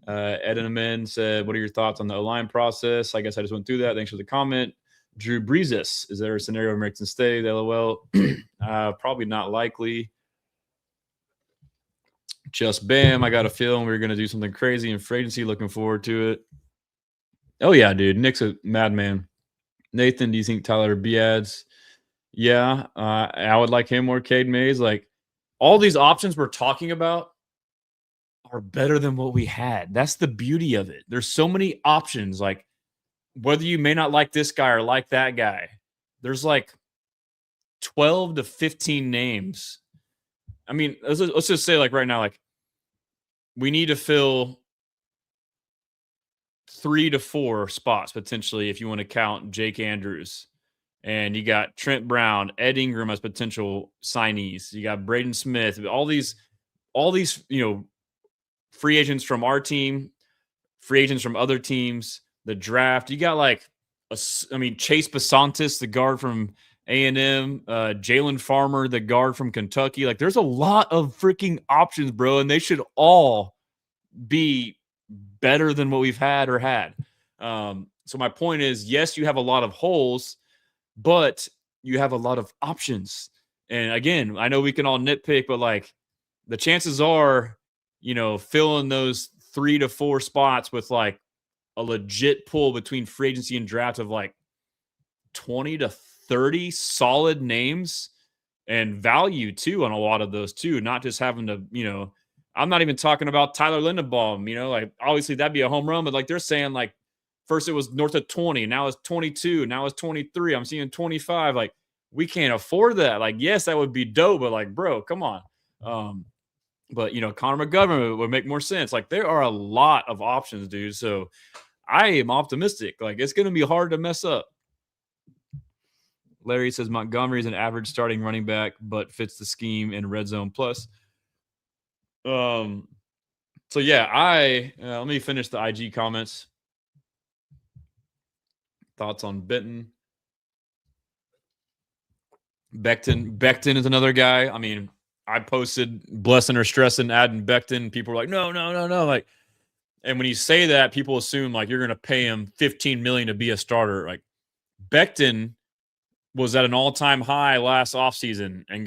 Ed and Amen said, what are your thoughts on the O-line process? I guess I just went through that. Thanks for the comment. Drew Breezes, is there a scenario where Merrickson stay? LOL. Probably not likely. Just Bam, I got a feeling we're going to do something crazy in free agency. Looking forward to it. Oh, yeah, dude. Nick's a madman. Nathan, do you think Tyler Biads? Yeah, I would like him or Cade Mays. Like, all these options we're talking about are better than what we had. That's the beauty of it. There's so many options. Like, whether you may not like this guy or like that guy, there's like 12 to 15 names. I mean, let's just say, like, right now, like, we need to fill 3 to 4 spots potentially if you want to count Jake Andrews. And you got Trent Brown, Ed Ingram as potential signees. You got Braden Smith, all these, free agents from our team, free agents from other teams, the draft. You got Chase Basantis, the guard from A&M, Jalen Farmer, the guard from Kentucky. Like, there's a lot of freaking options, bro, and they should all be better than what we've had. So my point is, yes, you have a lot of holes, but you have a lot of options. And again, I know we can all nitpick, but like, the chances are, filling those 3 to 4 spots with like a legit pull between free agency and draft of like 20 to 30 solid names and value too on a lot of those too. Not just having to, I'm not even talking about Tyler Lindenbaum, like, obviously that'd be a home run, but like, they're saying like, first it was north of 20, now it's 22, now it's 23. I'm seeing 25. Like, we can't afford that. Like, yes, that would be dope, but like, bro, come on. But Connor McGovern would make more sense. Like, there are a lot of options, dude. So I am optimistic. Like, it's going to be hard to mess up. Larry says Montgomery is an average starting running back, but fits the scheme in red zone plus. So yeah, let me finish the IG comments. Thoughts on Benton? Becton is another guy. I mean, I posted blessing or stressing, adding Becton. People were like, no. Like, and when you say that, people assume like you're going to pay him $15 million to be a starter. Like, Becton was at an all-time high last offseason and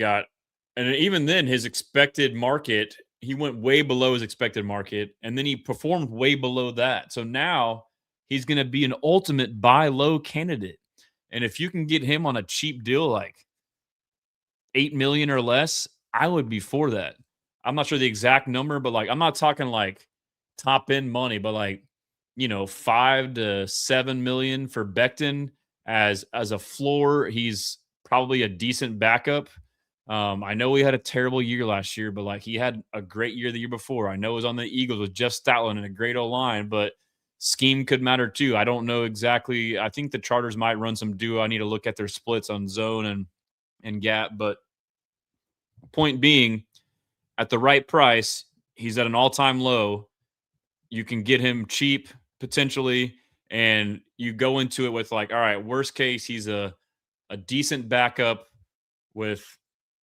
even then his expected market, he went way below his expected market, and then he performed way below that. So now he's going to be an ultimate buy low candidate. And if you can get him on a cheap deal, like 8 million or less, I would be for that. I'm not sure the exact number, but like, I'm not talking like top end money, but like, 5 to 7 million for Becton as a floor. He's probably a decent backup. I know he had a terrible year last year, but like he had a great year the year before. I know it was on the Eagles with Jeff Stoutland and a great O-line, but scheme could matter too. I don't know exactly. I think the Chargers might run some duo. I need to look at their splits on zone and gap, but point being, at the right price, he's at an all-time low. You can get him cheap potentially, and you go into it with like, all right, worst case, he's a decent backup with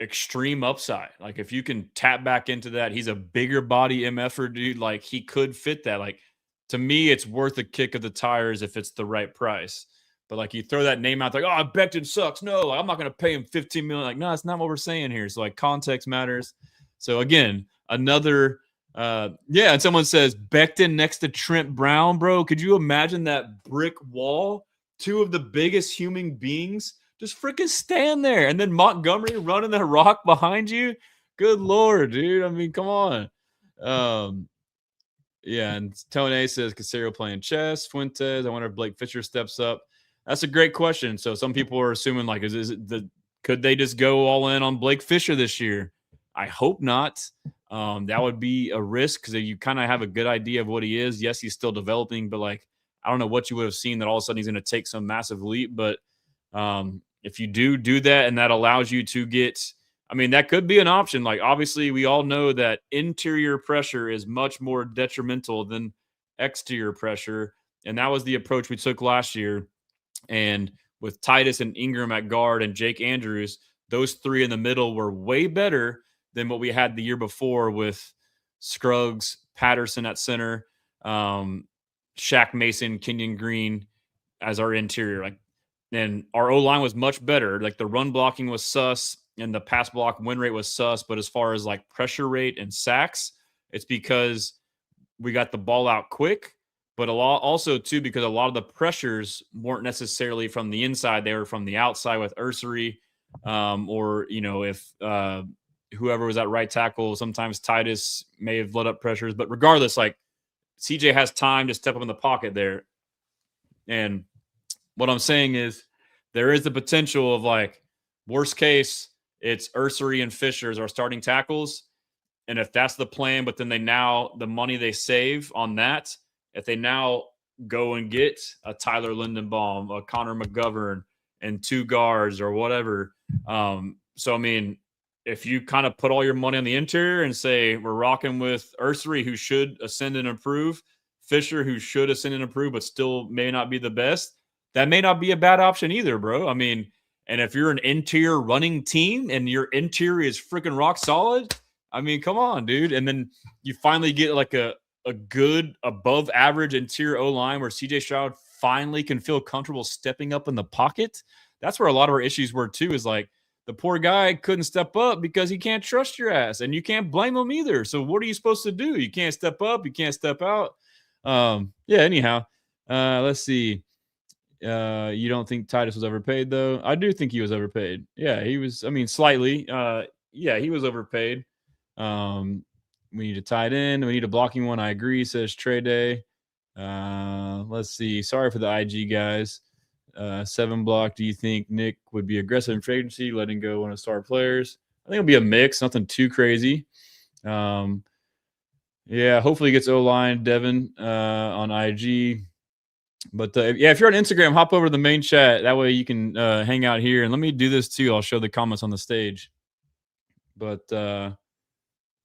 extreme upside. Like if you can tap back into that, he's a bigger body MFer, dude. Like he could fit that. Like to me, it's worth a kick of the tires if it's the right price. But like you throw that name out, like, oh, Becton sucks. No, like, I'm not going to pay him 15 million. Like, no, that's not what we're saying here. So like context matters. So again, another, and someone says Becton next to Trent Brown, bro. Could you imagine that brick wall? Two of the biggest human beings just freaking stand there, and then Montgomery running the rock behind you. Good Lord, dude. I mean, come on. And Tone says Casero playing chess. Fuentes, I wonder if Blake Fisher steps up. That's a great question. So some people are assuming like, could they just go all in on Blake Fisher this year? I hope not. That would be a risk because you kind of have a good idea of what he is. Yes, he's still developing, but like I don't know what you would have seen that all of a sudden he's going to take some massive leap. But if you do that and that allows you to get, I mean, that could be an option. Like obviously we all know that interior pressure is much more detrimental than exterior pressure. And that was the approach we took last year. And with Tytus and Ingram at guard and Jake Andrews, those three in the middle were way better than what we had the year before with Scruggs, Patterson at center, Shaq Mason, Kenyon Green as our interior. Like, and our O-line was much better. Like the run blocking was sus and the pass block win rate was sus. But as far as like pressure rate and sacks, it's because we got the ball out quick. But a lot also, too, because a lot of the pressures weren't necessarily from the inside. They were from the outside with Ursery or, if whoever was at right tackle, sometimes Tytus may have let up pressures. But regardless, like CJ has time to step up in the pocket there. And what I'm saying is there is the potential of like worst case, it's Ursery and Fisher as our starting tackles. And if that's the plan, but then the money they save on that, if they now go and get a Tyler Lindenbaum, a Connor McGovern, and two guards or whatever. So, I mean, if you kind of put all your money on the interior and say we're rocking with Ursery, who should ascend and improve, Fisher, who should ascend and improve, but still may not be the best, that may not be a bad option either, bro. I mean, and if you're an interior running team and your interior is freaking rock solid, I mean, come on, dude. And then you finally get like a good above average interior O-line where CJ Stroud finally can feel comfortable stepping up in the pocket. That's where a lot of our issues were too, is like the poor guy couldn't step up because he can't trust your ass and you can't blame him either. So what are you supposed to do? You can't step up. You can't step out. Anyhow, let's see. You don't think Tytus was overpaid though? I do think he was overpaid. Yeah, he was, I mean, slightly. He was overpaid. We need a tight end. We need a blocking one. I agree, says Trey Day. Let's see. Sorry for the IG guys. 7 block. Do you think Nick would be aggressive in free agency, letting go one of star players? I think it'll be a mix. Nothing too crazy. Hopefully he gets O-line, Devin, on IG. But if you're on Instagram, hop over to the main chat. That way you can hang out here. And let me do this too. I'll show the comments on the stage. But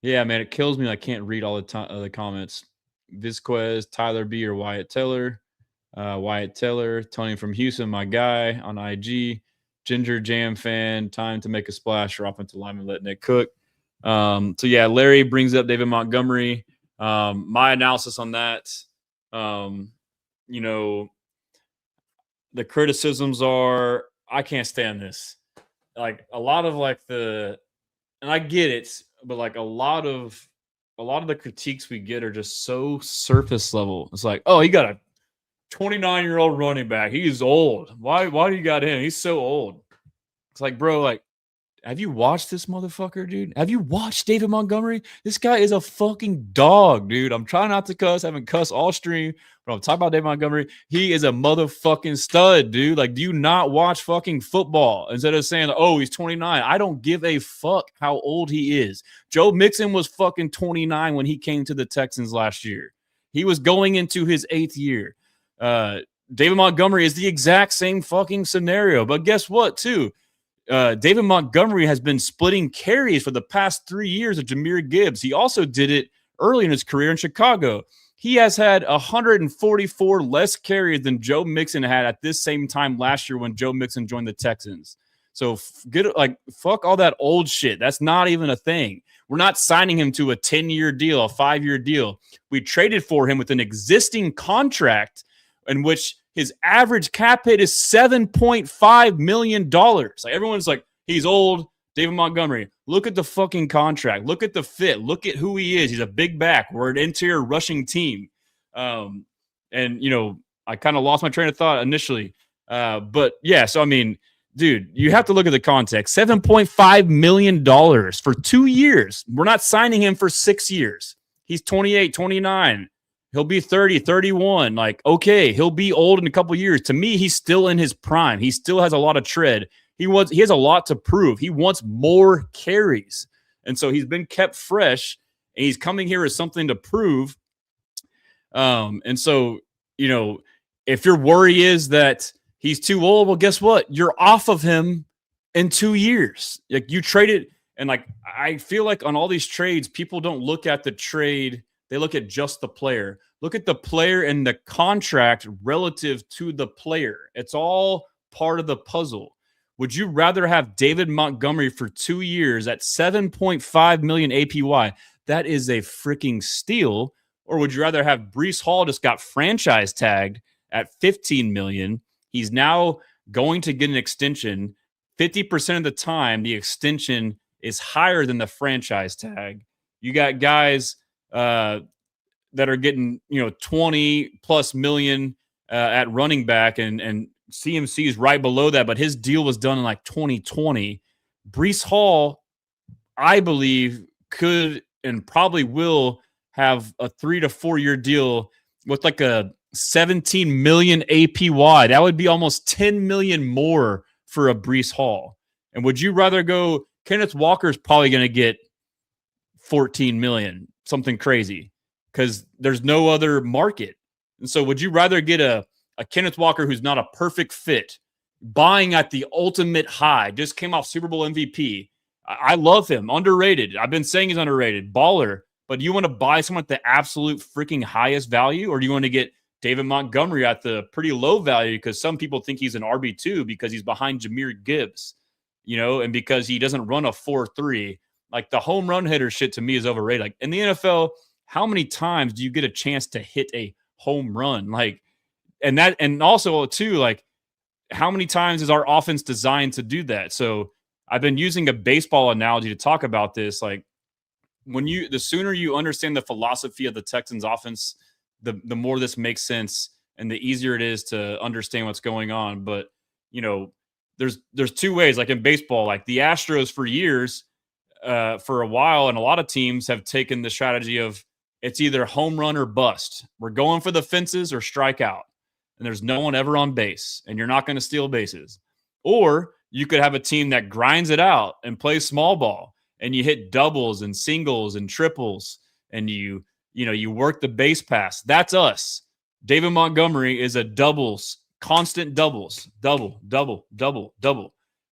yeah, man, it kills me. I can't read all the comments. Vizquez, Tyler B, or Wyatt Taylor. Wyatt Taylor, Tony from Houston, my guy on IG. Ginger Jam fan, time to make a splash for offensive lineman, let Nick cook. Larry brings up David Montgomery. My analysis on that, the criticisms are, I can't stand this. Like a lot of and I get it, but like a lot of the critiques we get are just so surface level. It's like, oh, he got a 29-year-old running back. He is old. Why do you got him? He's so old. It's like, bro, like, have you watched this motherfucker, dude? Have you watched David Montgomery? This guy is a fucking dog, dude. I'm trying not to cuss. I haven't cussed all stream, but I'm talking about David Montgomery. He is a motherfucking stud, dude. Like, do you not watch fucking football? Instead of saying, oh, he's 29. I don't give a fuck how old he is. Joe Mixon was fucking 29 when he came to the Texans last year. He was going into his 8th year. David Montgomery is the exact same fucking scenario. But guess what, too? David Montgomery has been splitting carries for the past 3 years of Jahmyr Gibbs. He also did it early in his career in Chicago. He has had 144 less carries than Joe Mixon had at this same time last year when Joe Mixon joined the Texans. So fuck all that old shit. That's not even a thing. We're not signing him to a 10-year deal, a 5-year deal. We traded for him with an existing contract in which his average cap hit is $7.5 million. Like, everyone's like, he's old, David Montgomery. Look at the fucking contract. Look at the fit. Look at who he is. He's a big back. We're an interior rushing team. And, you know, I kind of lost my train of thought initially. But, yeah, so, I mean, dude, you have to look at the context. $7.5 million for 2 years. We're not signing him for 6 years. He's 28, 29. He'll be 30, 31. Like, okay, he'll be old in a couple years. To me, he's still in his prime. He still has a lot of tread. He has a lot to prove. He wants more carries. And so he's been kept fresh, and he's coming here as something to prove. And so, you know, if your worry is that he's too old, well, guess what? You're off of him in 2 years. Like, you traded, and like, I feel like on all these trades, people don't look at the trade. They look at just the player. Look at the player and the contract relative to the player. It's all part of the puzzle. Would you rather have David Montgomery for 2 years at $7.5 million APY? That is a freaking steal. Or would you rather have Breece Hall just got franchise tagged at $15 million? He's now going to get an extension. 50% of the time, the extension is higher than the franchise tag. You got guys that are getting, you know, 20 plus million at running back, and CMC is right below that, but his deal was done in like 2020. Breece Hall, I believe, could and probably will have a 3 to 4 year deal with like a 17 million APY. That would be almost 10 million more for a Breece Hall. And would you rather go? Kenneth Walker's probably going to get 14 million, something crazy, because there's no other market. And so would you rather get a Kenneth Walker who's not a perfect fit, buying at the ultimate high, just came off Super Bowl MVP? I love him. Underrated. I've been saying he's underrated. Baller. But you want to buy someone at the absolute freaking highest value, or do you want to get David Montgomery at the pretty low value because some people think he's an RB2 because he's behind Jahmyr Gibbs, you know, and because he doesn't run a 4.3. Like, the home run hitter shit to me is overrated. Like, in the NFL, how many times do you get a chance to hit a home run? Like, and also too, like, how many times is our offense designed to do that? So I've been using a baseball analogy to talk about this. Like, the sooner you understand the philosophy of the Texans offense, the more this makes sense and the easier it is to understand what's going on. But, you know, there's two ways. Like, in baseball, like the Astros for years, for a while, and a lot of teams have taken the strategy of it's either home run or bust. We're going for the fences or strike out, and there's no one ever on base, and you're not going to steal bases. Or you could have a team that grinds it out and plays small ball, and you hit doubles and singles and triples, and you work the base pass. That's us. David Montgomery is a doubles, constant doubles, double.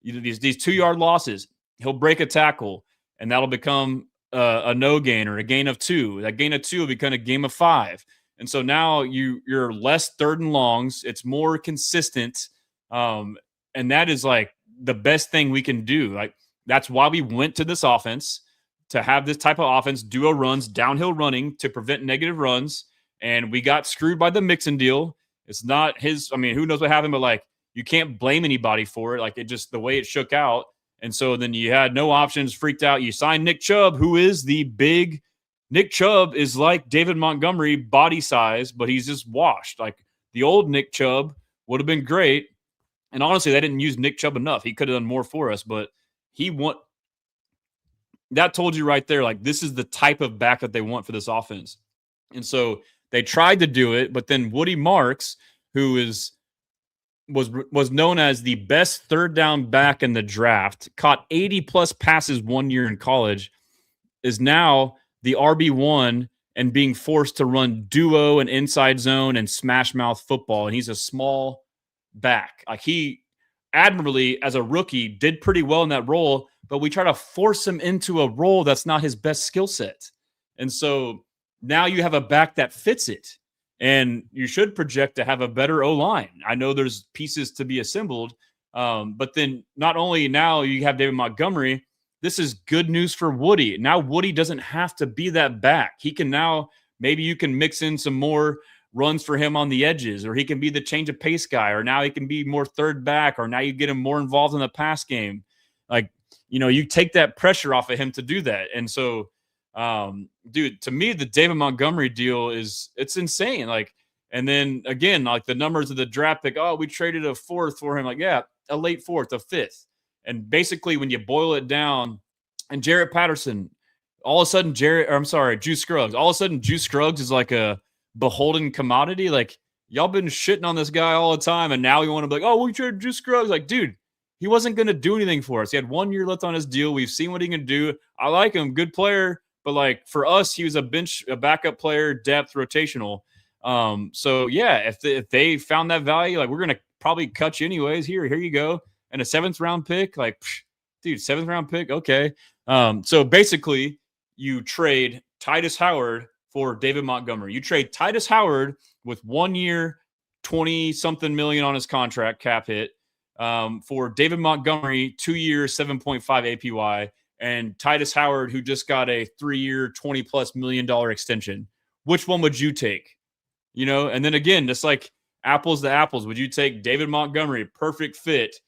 These 2 yard losses, he'll break a tackle, and that'll become a no gain or a gain of 2. That gain of 2 will become a game of 5. And so now you're less third and longs. It's more consistent. And that is like the best thing we can do. Like, that's why we went to this offense, to have this type of offense, duo runs, downhill running to prevent negative runs. And we got screwed by the Mixon deal. It's not his. I mean, who knows what happened, but like, you can't blame anybody for it. Like, it just, the way it shook out. And so then you had no options, freaked out. You signed Nick Chubb, who is the big. Nick Chubb is like David Montgomery body size, but he's just washed. Like, the old Nick Chubb would have been great. And honestly, they didn't use Nick Chubb enough. He could have done more for us, but that told you right there, like, this is the type of back that they want for this offense. And so they tried to do it, but then Woody Marks, who was known as the best third down back in the draft, caught 80 plus passes 1 year in college, is now the RB1 and being forced to run duo and inside zone and smash mouth football. And he's a small back. Like, he admirably, as a rookie, did pretty well in that role, but we try to force him into a role that's not his best skill set. And so now you have a back that fits it, and you should project to have a better O-line. I know there's pieces to be assembled, but then not only now you have David Montgomery, this is good news for Woody. Now Woody doesn't have to be that back. He can now, maybe you can mix in some more runs for him on the edges, or he can be the change of pace guy, or now he can be more third back, or now you get him more involved in the pass game. Like, you take that pressure off of him to do that. And so, dude, to me, the David Montgomery deal it's insane. Like, and then again, like the numbers of the draft pick, we traded a fourth for him. Like, yeah, a late fourth, a fifth. And basically when you boil it down, and Jarrett Patterson, all of a sudden Juice Scruggs, all of a sudden Juice Scruggs is like a beholden commodity. Like, y'all been shitting on this guy all the time, and now we want to be like, we traded Juice Scruggs. Like, dude, he wasn't going to do anything for us. He had 1 year left on his deal. We've seen what he can do. I like him, good player, but like for us, he was a backup player, depth, rotational. So yeah, if they found that value, like, we're going to probably cut you anyways. Here you go. And a 7th round pick, like, dude, 7th round pick. Okay. So basically you trade Tytus Howard for David Montgomery. You trade Tytus Howard with 1 year, 20 something million on his contract cap hit, for David Montgomery, 2 years, 7.5 APY, and Tytus Howard, who just got a 3 year, $20+ million extension. Which one would you take? And then again, just like apples to apples, would you take David Montgomery, perfect fit?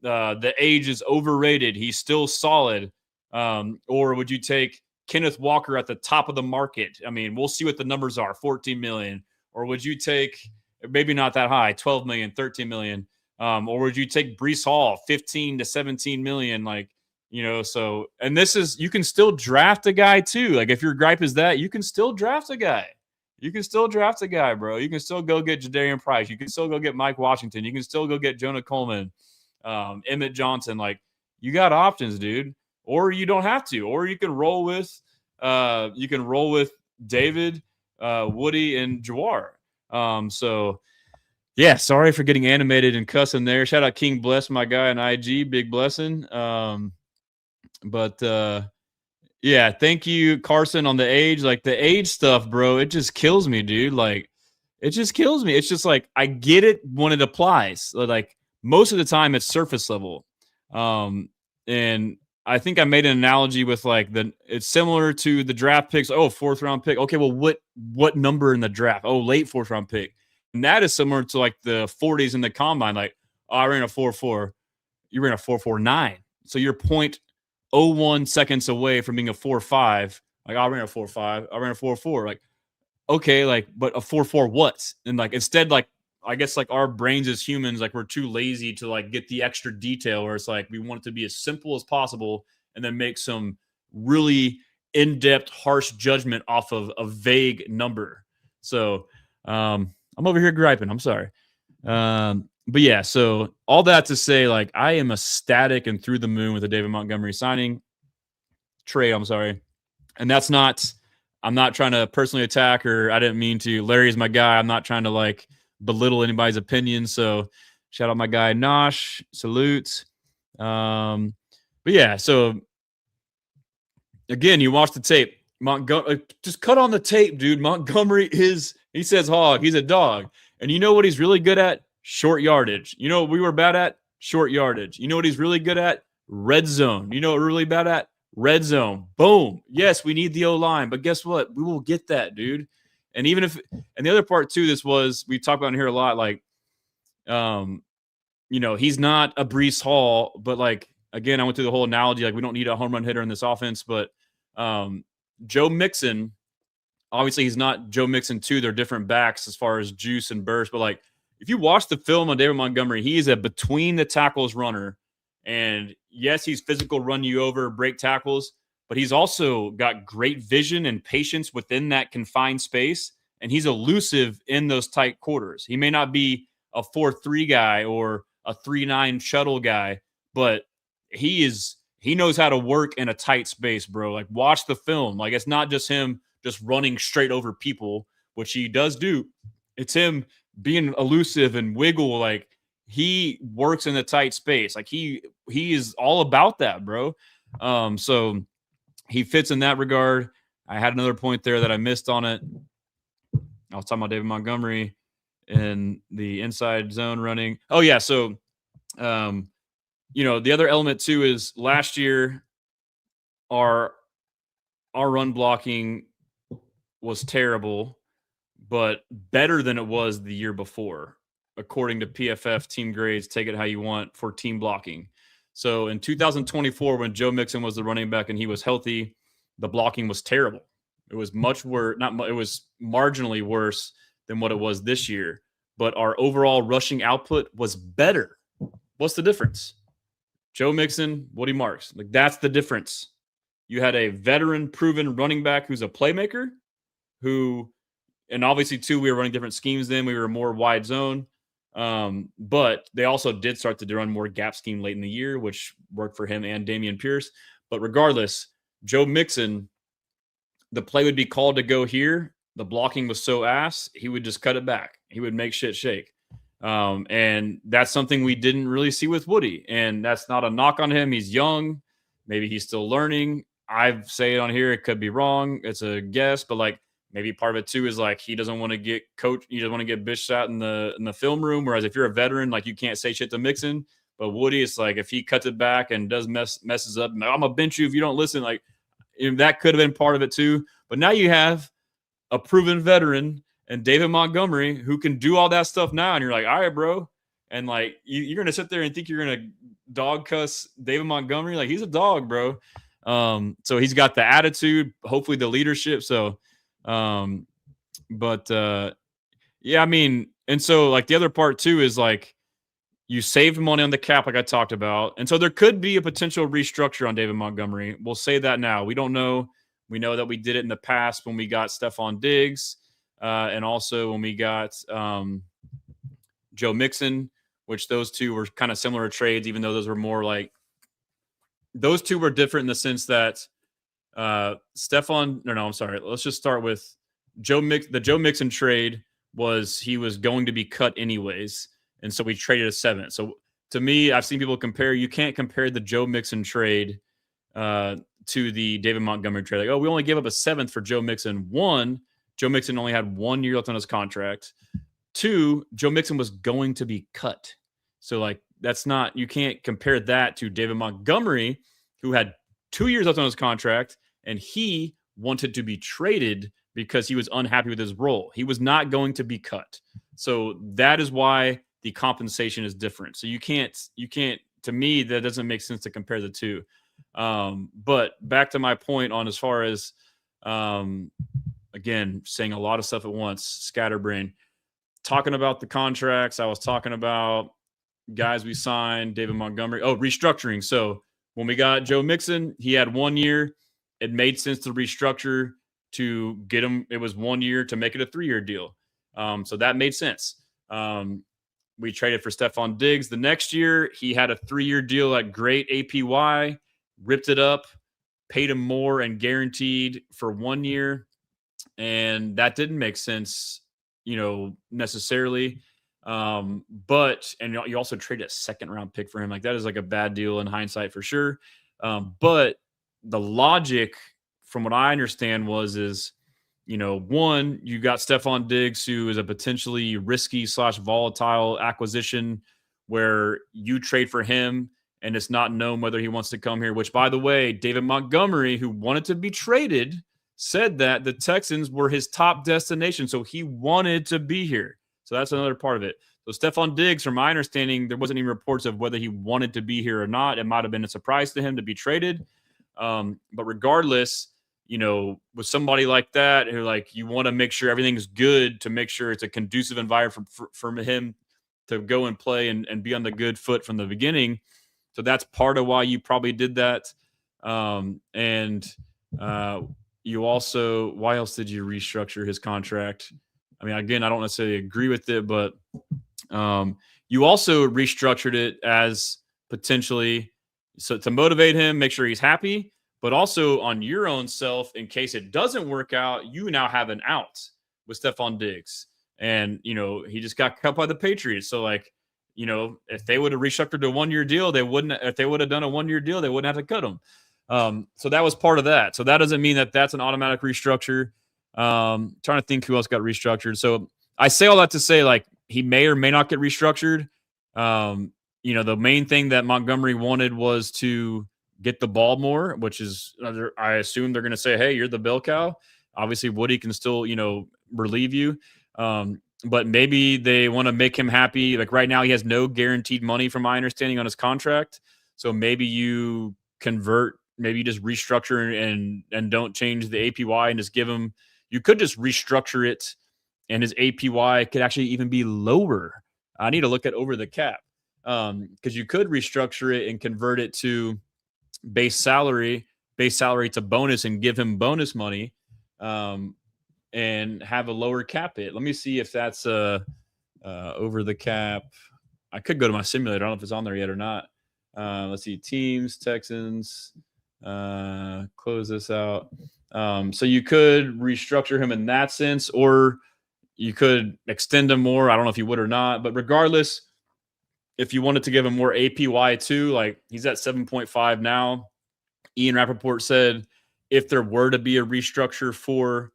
The age is overrated. He's still solid. Or would you take Kenneth Walker at the top of the market? I mean, we'll see what the numbers are, 14 million. Or would you take, maybe not that high, 12 million, 13 million? Or would you take Breece Hall, 15 to 17 million? Like, so, and this is, you can still draft a guy too. Like, if your gripe is that, you can still draft a guy. Bro. You can still go get Jadarian Price. You can still go get Mike Washington. You can still go get Jonah Coleman, Emmett Johnson. Like, you got options, dude. Or you don't have to. Or you can roll with David, Woody, and Jawar. So yeah, sorry for getting animated and cussing there. Shout out King Bless, my guy on IG, big blessing. Yeah, thank you, Carson, on the age. Like, the age stuff, bro, it just kills me, dude. Like, it just kills me. It's just like, I get it when it applies. Like, most of the time it's surface level. And I think I made an analogy with like it's similar to the draft picks. 4th round pick. Okay, well, what number in the draft? Late 4th round pick. And that is similar to like the 40s in the combine. Like, I ran a 4.4. You ran a 4.49. So you're 0.01 seconds away from being a 4.5. Like, I ran a 4.5. I ran a 4.4. Like, okay, like, but a 4.4 what? And like, instead, like, I guess like our brains as humans, like, we're too lazy to like get the extra detail, where it's like we want it to be as simple as possible and then make some really in-depth, harsh judgment off of a vague number. So I'm over here griping. I'm sorry. But yeah, so all that to say, like, I am ecstatic and through the moon with the David Montgomery signing. Trade, I'm sorry. And that's not, I'm not trying to personally attack, or I didn't mean to. Larry is my guy. I'm not trying to like belittle anybody's opinion. So shout out my guy Nosh, salutes. But yeah, so again, you watch the tape. Montgomery, just cut on the tape, dude. Montgomery he says hog. He's a dog. And you know what he's really good at? Short yardage. You know what we were bad at? Short yardage. You know what he's really good at? Red zone. You know what we're really bad at? Red zone. Boom. Yes, we need the O-line, but guess what? We will get that, dude. And even if, and the other part too, this was, we talk about in here a lot, like, he's not a Breece Hall, but like, again, I went through the whole analogy, like, we don't need a home run hitter in this offense, but Joe Mixon, obviously he's not Joe Mixon too. They're different backs as far as juice and burst, but like if you watch the film on David Montgomery, he is a between the tackles runner. And yes, he's physical, run you over, break tackles, but he's also got great vision and patience within that confined space. And he's elusive in those tight quarters. He may not be a 4-3 guy or a 3-9 shuttle guy, but he knows how to work in a tight space, bro. Like, watch the film. Like, it's not just him just running straight over people, which he does do. It's him being elusive and wiggle. Like, he works in a tight space. Like, he is all about that, bro. So he fits in that regard. I had another point there that I missed on it. I was talking about David Montgomery and the inside zone running. Oh, yeah. So, the other element too is last year our run blocking was terrible, but better than it was the year before, according to PFF team grades. Take it how you want for team blocking. So in 2024, when Joe Mixon was the running back and he was healthy, the blocking was terrible. It was much worse. It was marginally worse than what it was this year, but our overall rushing output was better. What's the difference? Joe Mixon, Woody Marks. Like, that's the difference. You had a veteran, proven running back who's a playmaker, and obviously, too, we were running different schemes then. We were more wide zone. But they also did start to run more gap scheme late in the year, which worked for him and Dameon Pierce. But regardless, Joe Mixon, the play would be called to go here. The blocking was so ass, he would just cut it back. He would make shit shake. And that's something we didn't really see with Woody. And that's not a knock on him. He's young. Maybe he's still learning. I say it on here. It could be wrong. It's a guess, but like, maybe part of it too is like he doesn't want to get coached. He doesn't want to get bitched out in the film room. Whereas if you're a veteran, like, you can't say shit to Mixon. But Woody, it's like if he cuts it back and does messes up, I'm gonna bench you if you don't listen. Like, that could have been part of it too. But now you have a proven veteran and David Montgomery who can do all that stuff now, and you're like, all right, bro. And like you're gonna sit there and think you're gonna dog cuss David Montgomery. Like, he's a dog, bro. So he's got the attitude, hopefully the leadership. So. Yeah, I mean, and so like the other part too is like you saved money on the cap, like I talked about. And so there could be a potential restructure on David Montgomery. We'll say that now. We don't know. We know that we did it in the past when we got Stephon Diggs, and also when we got Joe Mixon, which those two were kind of similar trades, even though those were more like those two were different in the sense that I'm sorry. Let's just start with the Joe Mixon trade was he was going to be cut anyways. And so we traded a 7th. So to me, I've seen people compare, you can't compare the Joe Mixon trade to the David Montgomery trade. Like, oh, we only gave up a 7th for Joe Mixon. 1, Joe Mixon only had 1 year left on his contract. 2, Joe Mixon was going to be cut. So like, you can't compare that to David Montgomery, who had 2 years left on his contract, and he wanted to be traded because he was unhappy with his role. He was not going to be cut. So that is why the compensation is different. So you can't, to me, that doesn't make sense to compare the two. But back to my point on as far as, again, saying a lot of stuff at once, scatterbrain, talking about the contracts. I was talking about guys we signed, David Montgomery. Oh, restructuring. So when we got Joe Mixon, he had 1 year. It made sense to restructure to get him. It was 1 year to make it a 3-year deal. So that made sense. We traded for Stephon Diggs. The next year, he had a 3-year deal at great APY, ripped it up, paid him more and guaranteed for 1 year. And that didn't make sense, necessarily. But you also traded a 2nd-round pick for him. Like, that is like a bad deal in hindsight for sure. But the logic, from what I understand, is, one, you got Stephon Diggs, who is a potentially risky / volatile acquisition where you trade for him and it's not known whether he wants to come here, which, by the way, David Montgomery, who wanted to be traded, said that the Texans were his top destination. So he wanted to be here. So that's another part of it. So Stephon Diggs, from my understanding, there wasn't any reports of whether he wanted to be here or not. It might have been a surprise to him to be traded. But regardless, with somebody like that, who like you want to make sure everything's good to make sure it's a conducive environment for him to go and play and be on the good foot from the beginning. So that's part of why you probably did that. And you also, why else did you restructure his contract? I mean, again, I don't necessarily agree with it, but you also restructured it as potentially so to motivate him, make sure he's happy, but also on your own self, in case it doesn't work out, you now have an out with Stephon Diggs. And, he just got cut by the Patriots. So, like, if they would have restructured a 1-year deal, if they would have done a 1-year deal, they wouldn't have to cut him. So that was part of that. So that doesn't mean that that's an automatic restructure. Trying to think who else got restructured. So I say all that to say, like, he may or may not get restructured. The main thing that Montgomery wanted was to get the ball more, which is, I assume they're going to say, hey, you're the bell cow. Obviously, Woody can still, relieve you. But maybe they want to make him happy. Like right now, he has no guaranteed money, from my understanding, on his contract. So maybe you convert, maybe you just restructure and don't change the APY and just give him. You could just restructure it, and his APY could actually even be lower. I need to look at over the cap because you could restructure it and convert it to base salary to bonus and give him bonus money. And have a lower cap hit. Let me see if that's over the cap. I could go to my simulator. I don't know if it's on there yet or not. Let's see. Teams, Texans. Close this out. So you could restructure him in that sense, or you could extend him more. I don't know if you would or not. But regardless, if you wanted to give him more APY too, like he's at 7.5 now. Ian Rappaport said if there were to be a restructure for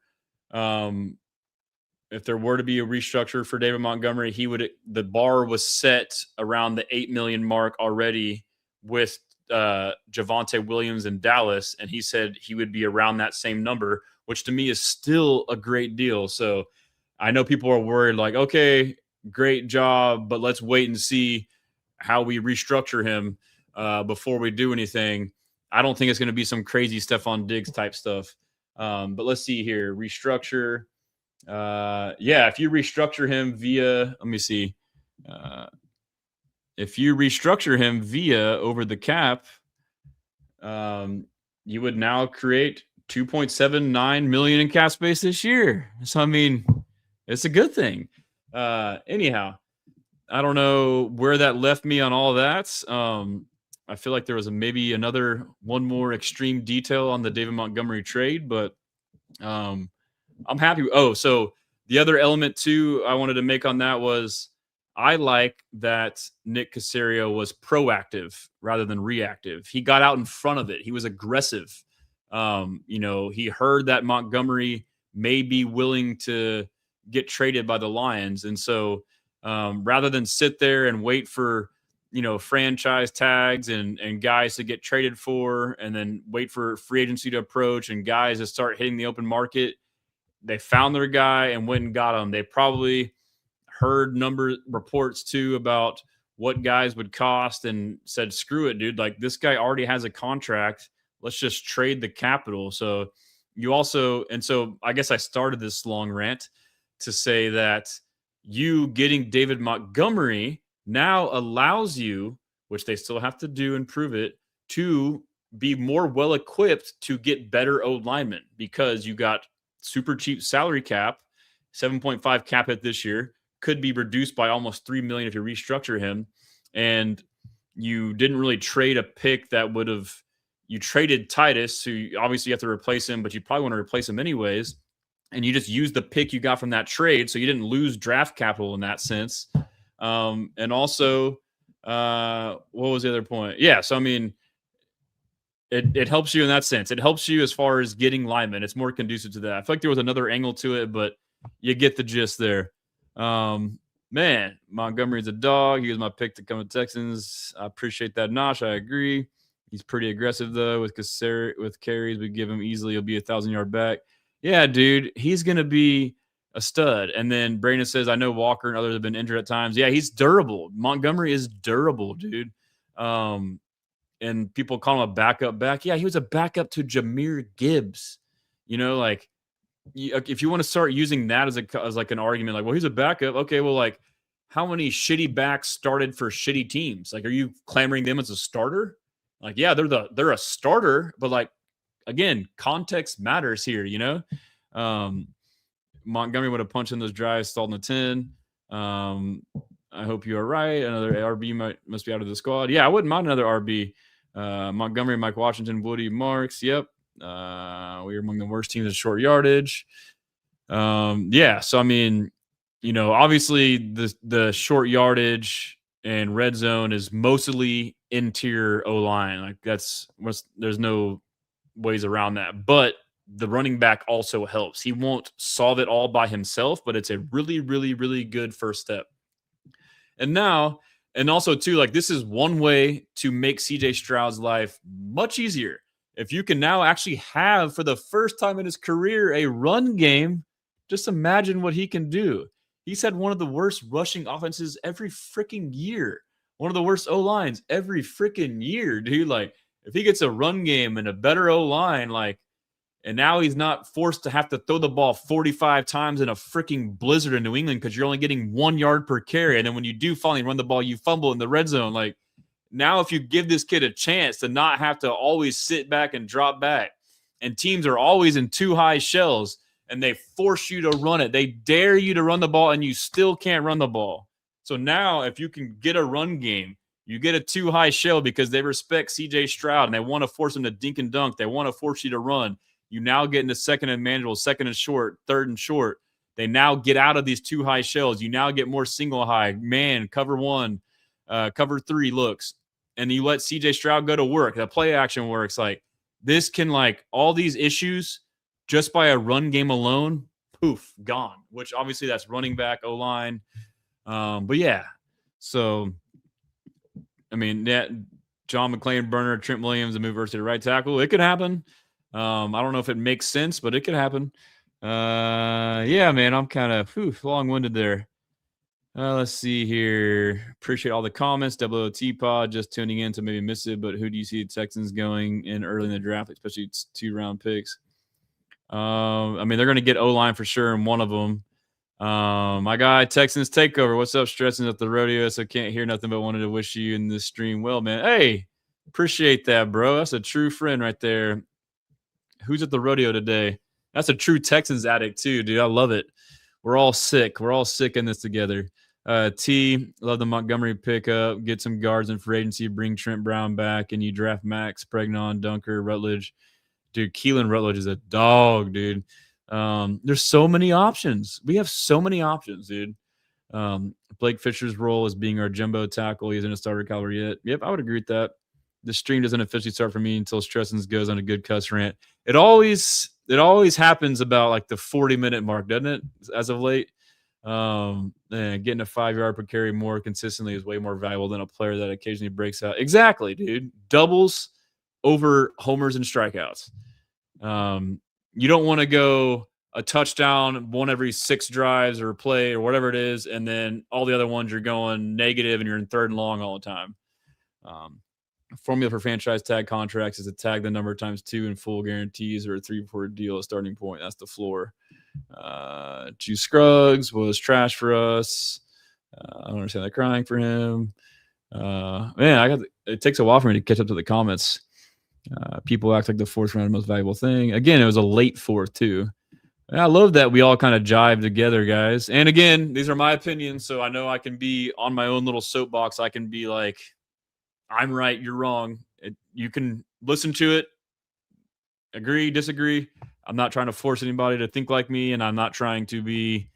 David Montgomery, the bar was set around the 8 million mark already with Javonte Williams in Dallas. And he said he would be around that same number, which to me is still a great deal. So I know people are worried like, okay, great job, but let's wait and see how we restructure him before we do anything. I don't think it's going to be some crazy Stephon Diggs type stuff. But let's see here. Restructure. If you restructure him via, let me see. If you restructure him via over the cap, you would now create 2.79 million in cap space this year. So, I mean, it's a good thing. Anyhow, I don't know where that left me on all that. I feel like there was maybe one more extreme detail on the David Montgomery trade, but I'm happy. Oh, so the other element too I wanted to make on that was I like that Nick Caserio was proactive rather than reactive. He got out in front of it. He was aggressive. He heard that Montgomery may be willing to get traded by the Lions. And so rather than sit there and wait for franchise tags and guys to get traded for, and then wait for free agency to approach and guys to start hitting the open market, they found their guy and went and got him. They probably heard reports too about what guys would cost and said, screw it, dude. Like, this guy already has a contract. Let's just trade the capital. So so I guess I started this long rant to say that you getting David Montgomery now allows you, which they still have to do and prove it, to be more well-equipped to get better O linemen, because you got super cheap salary cap, 7.5 cap hit this year, could be reduced by almost $3 million if you restructure him. And you didn't really trade a pick that would have, you traded Tytus, who obviously you have to replace him, but you probably want to replace him anyways. And you just used the pick you got from that trade. So you didn't lose draft capital in that sense. And also, what was the other point? Yeah. So, I mean, it helps you in that sense. It helps you as far as getting linemen. It's more conducive to that. I feel like there was another angle to it, but you get the gist there. Man, Montgomery's a dog. He was my pick to come to Texans. I appreciate that, Nosh. I agree. He's pretty aggressive, though, with carries. We give him easily. He'll be 1,000-yard back. Yeah, dude, he's going to be a stud. And then Brandon says, I know Walker and others have been injured at times. Yeah, he's durable. Montgomery is durable, dude. And people call him a backup back. Yeah, he was a backup to Jahmyr Gibbs. If you want to start using that as like an argument, like, well, he's a backup. Okay, well, like, how many shitty backs started for shitty teams? Like, are you clamoring them as a starter? Like, yeah, they're a starter, but like, again, context matters here, you know? Montgomery would have punched in those drives, stalled in the 10. I hope you are right. Another RB must be out of the squad. Yeah, I wouldn't mind another RB. Montgomery, Mike Washington, Woody, Marks. Yep. We are among the worst teams in short yardage. Yeah, so I mean, you know, obviously the short yardage and red zone is mostly interior O-line. Like there's no ways around that. But the running back also helps. He won't solve it all by himself, but it's a really, really, really good first step. And now, and also too, like this is one way to make CJ Stroud's life much easier. If you can now actually have, for the first time in his career, a run game, just imagine what he can do. He's had one of the worst rushing offenses every freaking year. One of the worst O-lines every freaking year, dude. Like, if he gets a run game and a better O-line, like, and now he's not forced to have to throw the ball 45 times in a freaking blizzard in New England because you're only getting 1 yard per carry. And then when you do finally run the ball, you fumble in the red zone. Like, now if you give this kid a chance to not have to always sit back and drop back, and teams are always in too high shells and they force you to run it. They dare you to run the ball and you still can't run the ball. So now if you can get a run game, you get a too high shell because they respect CJ Stroud and they want to force him to dink and dunk. They want to force you to run. You now get into second and manageable, second and short, third and short. They now get out of these too high shells. You now get more single high, man, cover 1, cover 3 looks. And you let CJ Stroud go to work. The play action works. Like, this can, like, all these issues just by a run game alone, poof, gone. Which obviously that's running back, O-line. But yeah, so I mean, that John McClain, Burner, Trent Williams, and move versus the right tackle. It could happen. I don't know if it makes sense, but it could happen. Yeah, man, I'm kind of long-winded there. Let's see here. Appreciate all the comments. WOT Pod just tuning in to maybe miss it, but who do you see the Texans going in early in the draft, especially 2-round picks? I mean, they're going to get O-line for sure in one of them. My guy, Texans Takeover. What's up, stressing at the rodeo? So can't hear nothing but wanted to wish you in this stream well, man. Hey, appreciate that, bro. That's a true friend right there. Who's at the rodeo today? That's a true Texans addict too, dude. I love it. We're all sick. We're all sick in this together. T, love the Montgomery pickup. Get some guards in free agency. Bring Trent Brown back, and you draft Max, Pregnon, Dunker, Rutledge. Dude, Keelan Rutledge is a dog, dude. There's so many options. We have so many options, dude. Blake Fisher's role as being our jumbo tackle. He isn't a starter caliber yet. Yep, I would agree with that. The stream doesn't officially start for me until Stressens goes on a good cuss rant. It always happens about like the 40-minute mark, doesn't it? As of late. Getting a 5 yard per carry more consistently is way more valuable than a player that occasionally breaks out. Exactly, dude. Doubles over homers and strikeouts. You don't want to go a touchdown, one every 6 drives or play or whatever it is, and then all the other ones you're going negative and you're in third and long all the time. Formula for franchise tag contracts is to tag the number times 2 in full guarantees or a 3-4 deal at starting point. That's the floor. Juice Scruggs was trash for us. I don't understand that crying for him. Man, it takes a while for me to catch up to the comments. People act like the 4th round is the most valuable thing. Again, it was a late 4th too. And I love that we all kind of jive together, guys. And again, these are my opinions, so I know I can be on my own little soapbox. I can be like, I'm right, you're wrong. You can listen to it, agree, disagree. I'm not trying to force anybody to think like me, and I'm not trying to be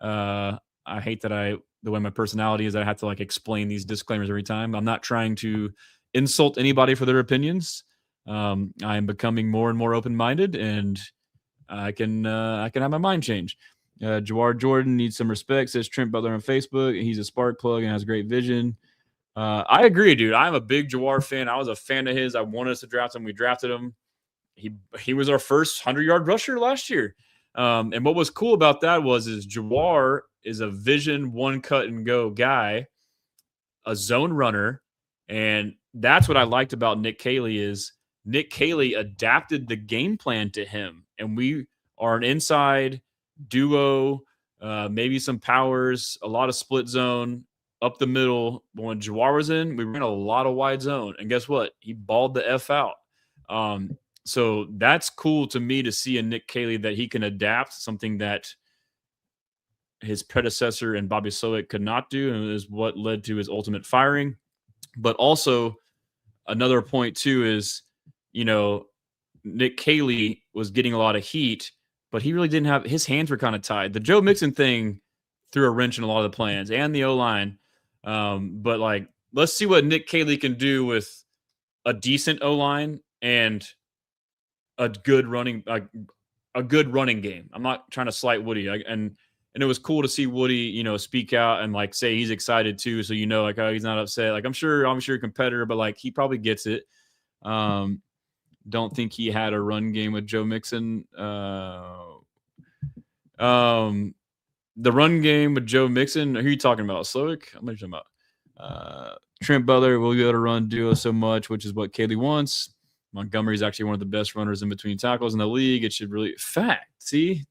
I hate that the way my personality is, I have to like explain these disclaimers every time. I'm not trying to insult anybody for their opinions. I am becoming more and more open-minded, and I can have my mind change. Jawar Jordan needs some respect, says Trent Butler on Facebook. He's a spark plug and has great vision. I agree, dude. I'm a big Jawar fan. I was a fan of his. I wanted us to draft him. We drafted him. He was our first 100-yard rusher last year. And what was cool about that is Jawar is a vision, one cut and go guy, a zone runner. And that's what I liked about Nick Caley is Nick Caley adapted the game plan to him. And we are an inside duo maybe some powers, a lot of split zone up the middle. But when Jawar was in, we ran a lot of wide zone. And guess what? He balled the F out. So that's cool to me to see in Nick Caley that he can adapt, something that his predecessor and Bobby Slowick could not do, and is what led to his ultimate firing. But also another point too is, Nick Caley was getting a lot of heat, but he really didn't have, his hands were kind of tied. The Joe Mixon thing threw a wrench in a lot of the plans and the O-line. But like, let's see what Nick Caley can do with a decent O-line and a good running game. I'm not trying to slight Woody. And it was cool to see Woody, speak out and like say he's excited too. So, like, oh, he's not upset. Like, I'm sure a competitor, but like, he probably gets it. Don't think he had a run game with Joe Mixon. The run game with Joe Mixon, who are you talking about? Slowick? I'm talking about Trent Butler will be able to run duo so much, which is what Caley wants. Montgomery is actually one of the best runners in between tackles in the league. It should really fact. See?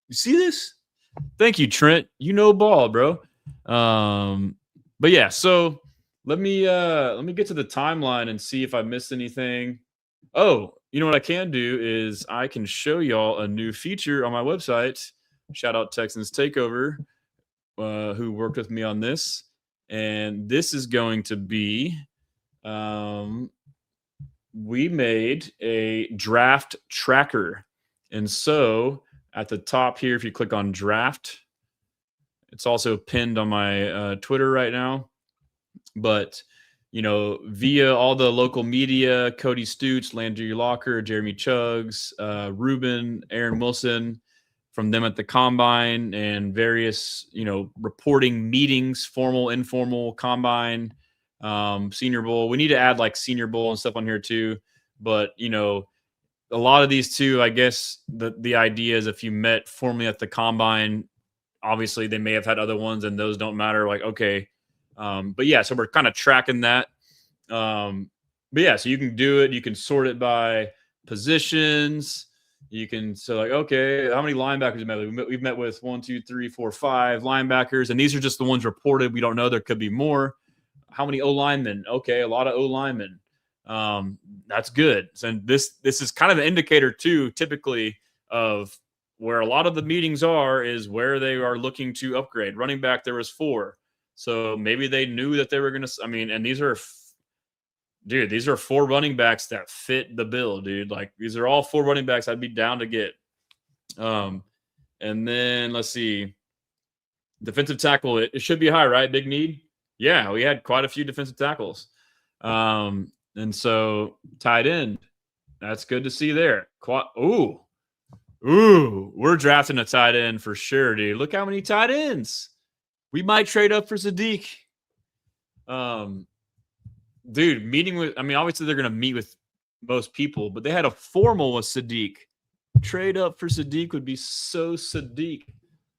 You see this? Thank you, Trent. Ball, bro. But yeah, so let me get to the timeline and see if I missed anything. Oh, you know what I can do is I can show y'all a new feature on my website. Shout out Texans Takeover, who worked with me on this. And this is going to be, we made a draft tracker. And so at the top here, if you click on draft, it's also pinned on my Twitter right now. But via all the local media, Cody Stoots, Landry Locker, Jeremy Chuggs, Ruben, Aaron Wilson, from them at the Combine and various, reporting meetings, formal, informal, Combine, Senior Bowl. We need to add like Senior Bowl and stuff on here too. But, a lot of these too, I guess the idea is if you met formally at the Combine, obviously they may have had other ones and those don't matter. Like, okay. But yeah, so we're kind of tracking that. But yeah, so you can do it. You can sort it by positions. You can, so like, okay, how many linebackers have we met? We've met with 1, 2, 3, 4, 5 linebackers. And these are just the ones reported. We don't know. There could be more. How many O-linemen? Okay. A lot of O-linemen. That's good. So this is kind of an indicator too, typically, of where a lot of the meetings is where they are looking to upgrade. Running back, there was 4. So maybe they knew that they were going to, and these are 4 running backs that fit the bill, dude. Like, these are all 4 running backs I'd be down to get. And then let's see. Defensive tackle, it should be high, right? Big need. Yeah, we had quite a few defensive tackles. And so tight end, that's good to see there. Ooh, we're drafting a tight end for sure, dude. Look how many tight ends. We might trade up for Sadiq. Dude, meeting with, obviously they're going to meet with most people, but they had a formal with Sadiq. Trade up for Sadiq would be so Sadiq.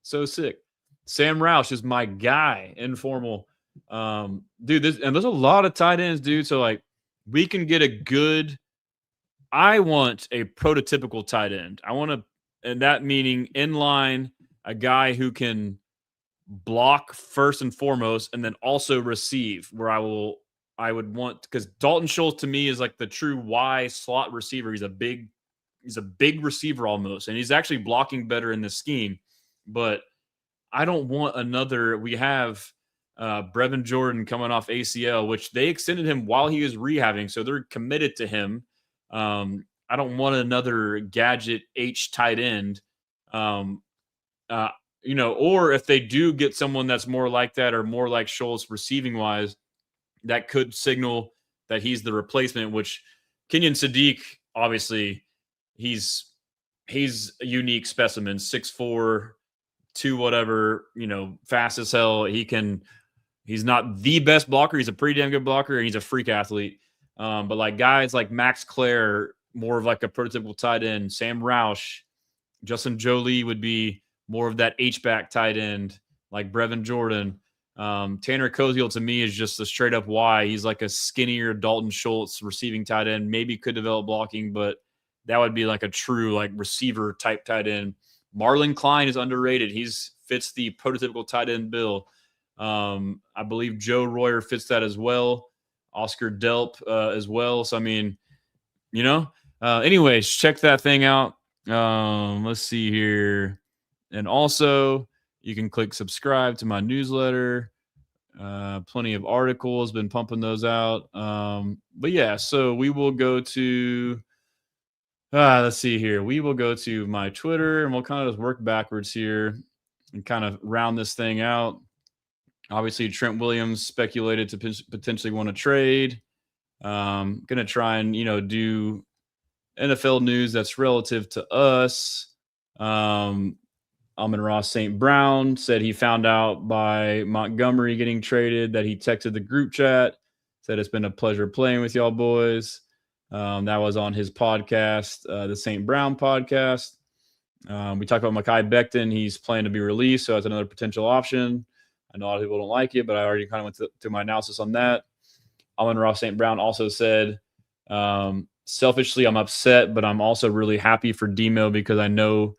So sick. Sam Roush is my guy, informal. Dude, there's a lot of tight ends, dude. So like, we can get a good, I want a prototypical tight end. And that meaning in line, a guy who can block first and foremost, and then also receive, where I would want, because Dalton Schultz to me is like the true Y slot receiver. He's a big receiver almost, and he's actually blocking better in this scheme. But I don't want another. We have Brevin Jordan coming off ACL, which they extended him while he was rehabbing, so they're committed to him. I don't want another gadget H tight end. Or if they do get someone that's more like that or more like Schultz receiving wise, that could signal that he's the replacement, which Kenyon Sadiq, obviously, he's a unique specimen, 6'4", 2 whatever, fast as hell. He's not the best blocker. He's a pretty damn good blocker, and he's a freak athlete. But like guys like Max Clare, more of like a prototypical tight end. Sam Roush, Justin Jolie would be more of that H-back tight end, like Brevin Jordan. Tanner Koziel to me is just a straight up Y. He's like a skinnier Dalton Schultz receiving tight end. Maybe could develop blocking, but that would be like a true like receiver type tight end. Marlon Klein is underrated. He's fits the prototypical tight end bill. I believe Joe Royer fits that as well. Oscar Delp as well. So, I mean, anyways, check that thing out. Let's see here. And also, you can click subscribe to my newsletter. Plenty of articles, been pumping those out. But yeah, so we will go to, let's see here. We will go to my Twitter and we'll kind of just work backwards here and kind of round this thing out. Obviously, Trent Williams speculated to potentially want to trade. Going to try and, do NFL news that's relative to us. Amon-Ra St. Brown said he found out by Montgomery getting traded that he texted the group chat, said it's been a pleasure playing with y'all boys. That was on his podcast, the St. Brown podcast. We talked about Mekhi Becton. He's planning to be released, so that's another potential option. I know a lot of people don't like it, but I already kind of went through my analysis on that. Amon-Ra St. Brown also said, selfishly, I'm upset, but I'm also really happy for Demo because I know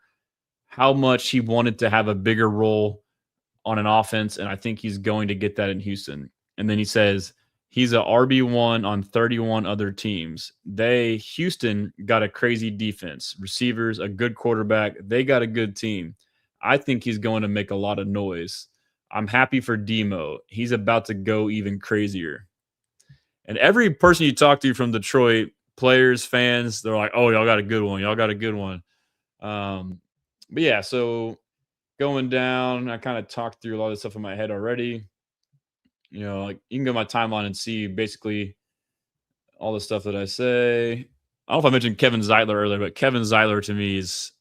how much he wanted to have a bigger role on an offense, and I think he's going to get that in Houston. And then he says he's a RB1 on 31 other teams. Houston got a crazy defense, receivers, a good quarterback. They got a good team. I think he's going to make a lot of noise. I'm happy for Demo. He's about to go even crazier. And every person you talk to from Detroit, players, fans, they're like, oh, y'all got a good one. Y'all got a good one. But yeah, so going down, I kind of talked through a lot of stuff in my head already. Like you can go to my timeline and see basically all the stuff that I say. I don't know if I mentioned Kevin Zeitler earlier, but Kevin Zeitler to me is,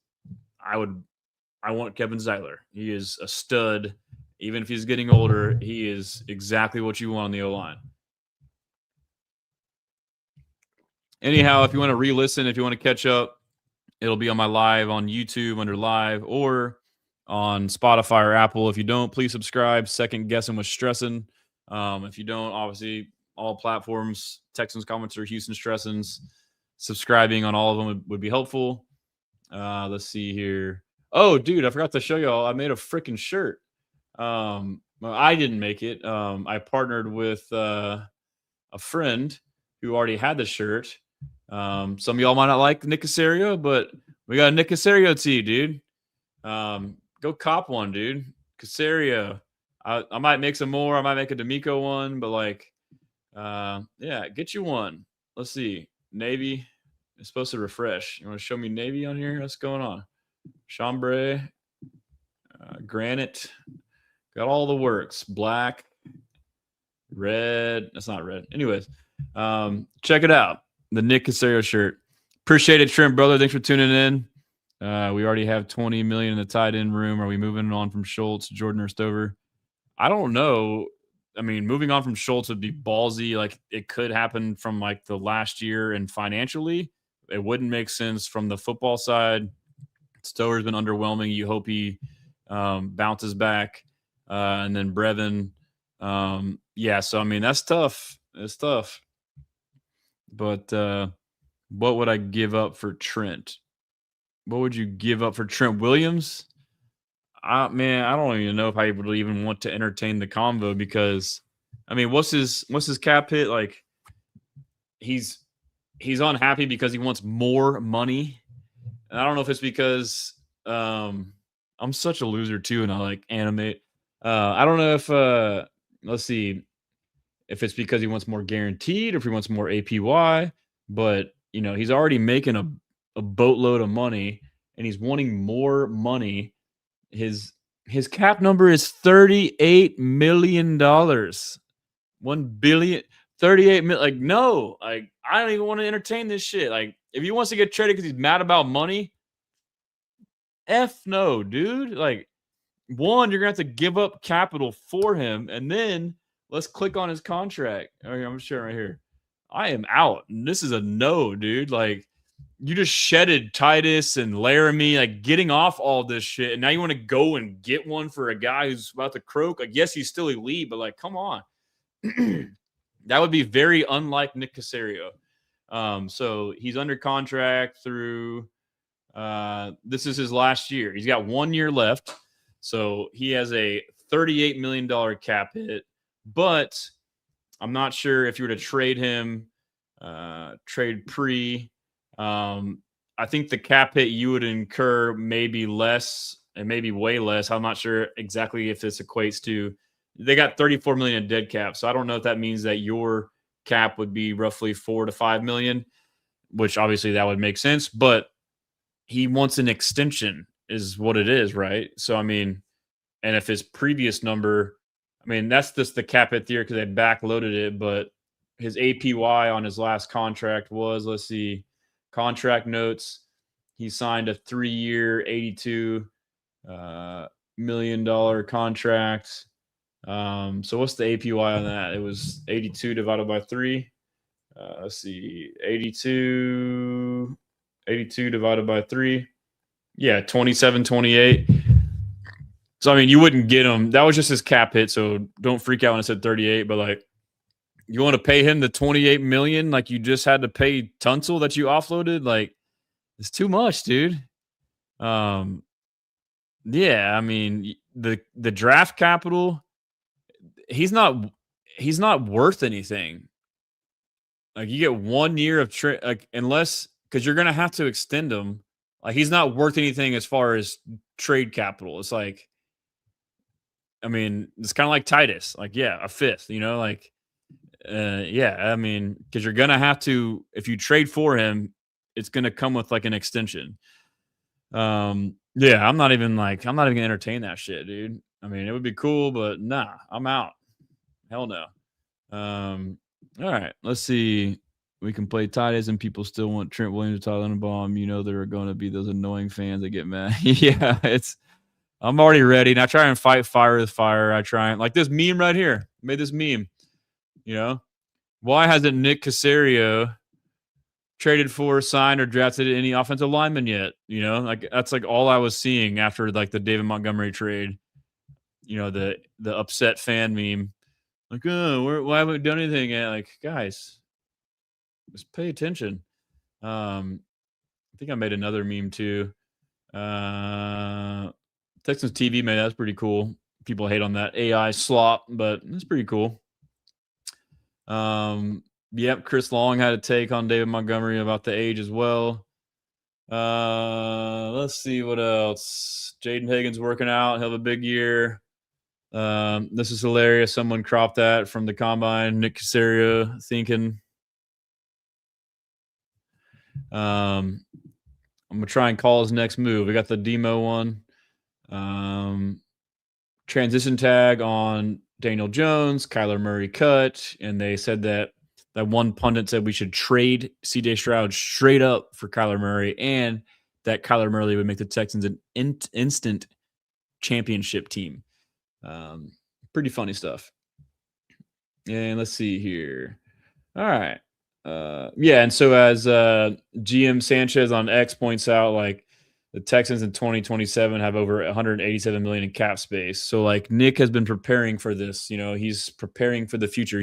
I want Kevin Zeitler. He is a stud. Even if he's getting older, he is exactly what you want on the O-line. Anyhow, if you want to re-listen, if you want to catch up, it'll be on my live on YouTube under live or on Spotify or Apple. If you don't, please subscribe. Second Guessing with Stressing. If you don't, obviously, all platforms, Texans Comments or Houston Stressings, subscribing on all of them would be helpful. Let's see here. Oh, dude, I forgot to show y'all. I made a freaking shirt. Well, I didn't make it. I partnered with a friend who already had the shirt. Some of y'all might not like Nick Caserio, but we got a Nick Caserio tee, dude. Go cop one, dude. Caserio. I might make some more. I might make a D'Amico one, but yeah, get you one. Let's see. Navy. It's supposed to refresh. You want to show me Navy on here? What's going on? Chambray. Granite. Got all the works. Black. Red. That's not red. Anyways, check it out. The Nick Caserio shirt. Appreciate it, Trent, brother. Thanks for tuning in. We already have 20 million in the tight end room. Are we moving on from Schultz, Jordan, or Stover? I don't know. I mean, moving on from Schultz would be ballsy. Like, it could happen from the last year, and financially, it wouldn't make sense from the football side. Stover's been underwhelming. You hope he bounces back. And then Brevin. Yeah, so, I mean, that's tough. It's tough. But what would I give up for Trent? What would you give up for Trent Williams? Man, I don't even know if I would even want to entertain the convo because, I mean, what's his cap hit? Like, he's unhappy because he wants more money. And I don't know if it's because I'm such a loser too, and I like animate. I don't know if let's see if it's because he wants more guaranteed or if he wants more APY. But he's already making a boatload of money, and he's wanting more money. His cap number is $38 million. 1 billion, 38 million. Like, no, I don't even want to entertain this shit. Like, if he wants to get traded because he's mad about money, F no, dude. Like, one, you're gonna have to give up capital for him, and then let's click on his contract. Okay, I'm sharing right here. I am out. And this is a no, dude. Like, you just shedded Tytus and Laramie, like getting off all this shit. And now you want to go and get one for a guy who's about to croak. Like, yes, he's still elite, but come on. That would be very unlike Nick Caserio. So he's under contract through This is his last year. He's got 1 year left. So he has a $38 million cap hit. But I'm not sure if you were to trade him, trade pre. I think the cap hit you would incur may be less and maybe way less. I'm not sure exactly if this equates to. They got 34 million in dead cap, so I don't know if that means that your cap would be roughly 4 to 5 million, which obviously that would make sense. But he wants an extension, is what it is, right? So I mean, and if his previous number, I mean, that's just the cap hit theory because they backloaded it, but his APY on his last contract was, let's see, contract notes. He signed a 3-year, $82 million contract. So what's the APY on that? It was 82 divided by 3. Let's see, 82 divided by 3. Yeah, 27.28. So, I mean, you wouldn't get him. That was just his cap hit, so don't freak out when I said 38. But, like, you want to pay him the $28 million like you just had to pay Tunsil that you offloaded? Like, it's too much, dude. Yeah, I mean, the draft capital, he's not worth anything. Like, you get 1 year of unless because you're gonna have to extend him. Like, he's not worth anything as far as trade capital. It's like, I mean, it's kind of like Tytus. Like, yeah, a fifth, like, yeah, I mean, because you're going to have to, if you trade for him, it's going to come with like an extension. Yeah, I'm not even going to entertain that shit, dude. I mean, it would be cool, but nah, I'm out. Hell no. All right, let's see. We can play Tytus and people still want Trent Williams, Tyler Linderbaum. There are going to be those annoying fans that get mad. Yeah, I'm already ready. And I try and fight fire with fire. I try and, like this meme right here. I made this meme. Why hasn't Nick Caserio traded for, signed, or drafted any offensive lineman yet? Like that's like all I was seeing after like the David Montgomery trade. The upset fan meme. Like, oh, why haven't we done anything yet? Like, guys, just pay attention. I think I made another meme too. Texans TV made that's pretty cool. People hate on that AI slop, but it's pretty cool. Yep, Chris Long had a take on David Montgomery about the age as well. Let's see what else. Jaden Higgins working out. He'll have a big year. This is hilarious. Someone cropped that from the combine. Nick Caserio thinking. I'm gonna try and call his next move. We got the demo one. Transition tag on Daniel Jones, Kyler Murray cut, and they said that one pundit said we should trade C.J. Stroud straight up for Kyler Murray, and that Kyler Murray would make the Texans an instant championship team. Pretty funny stuff. And let's see here. All right. Yeah, and so as GM Sanchez on X points out, like the Texans in 2027 have over 187 million in cap space. So like Nick has been preparing for this, he's preparing for the future.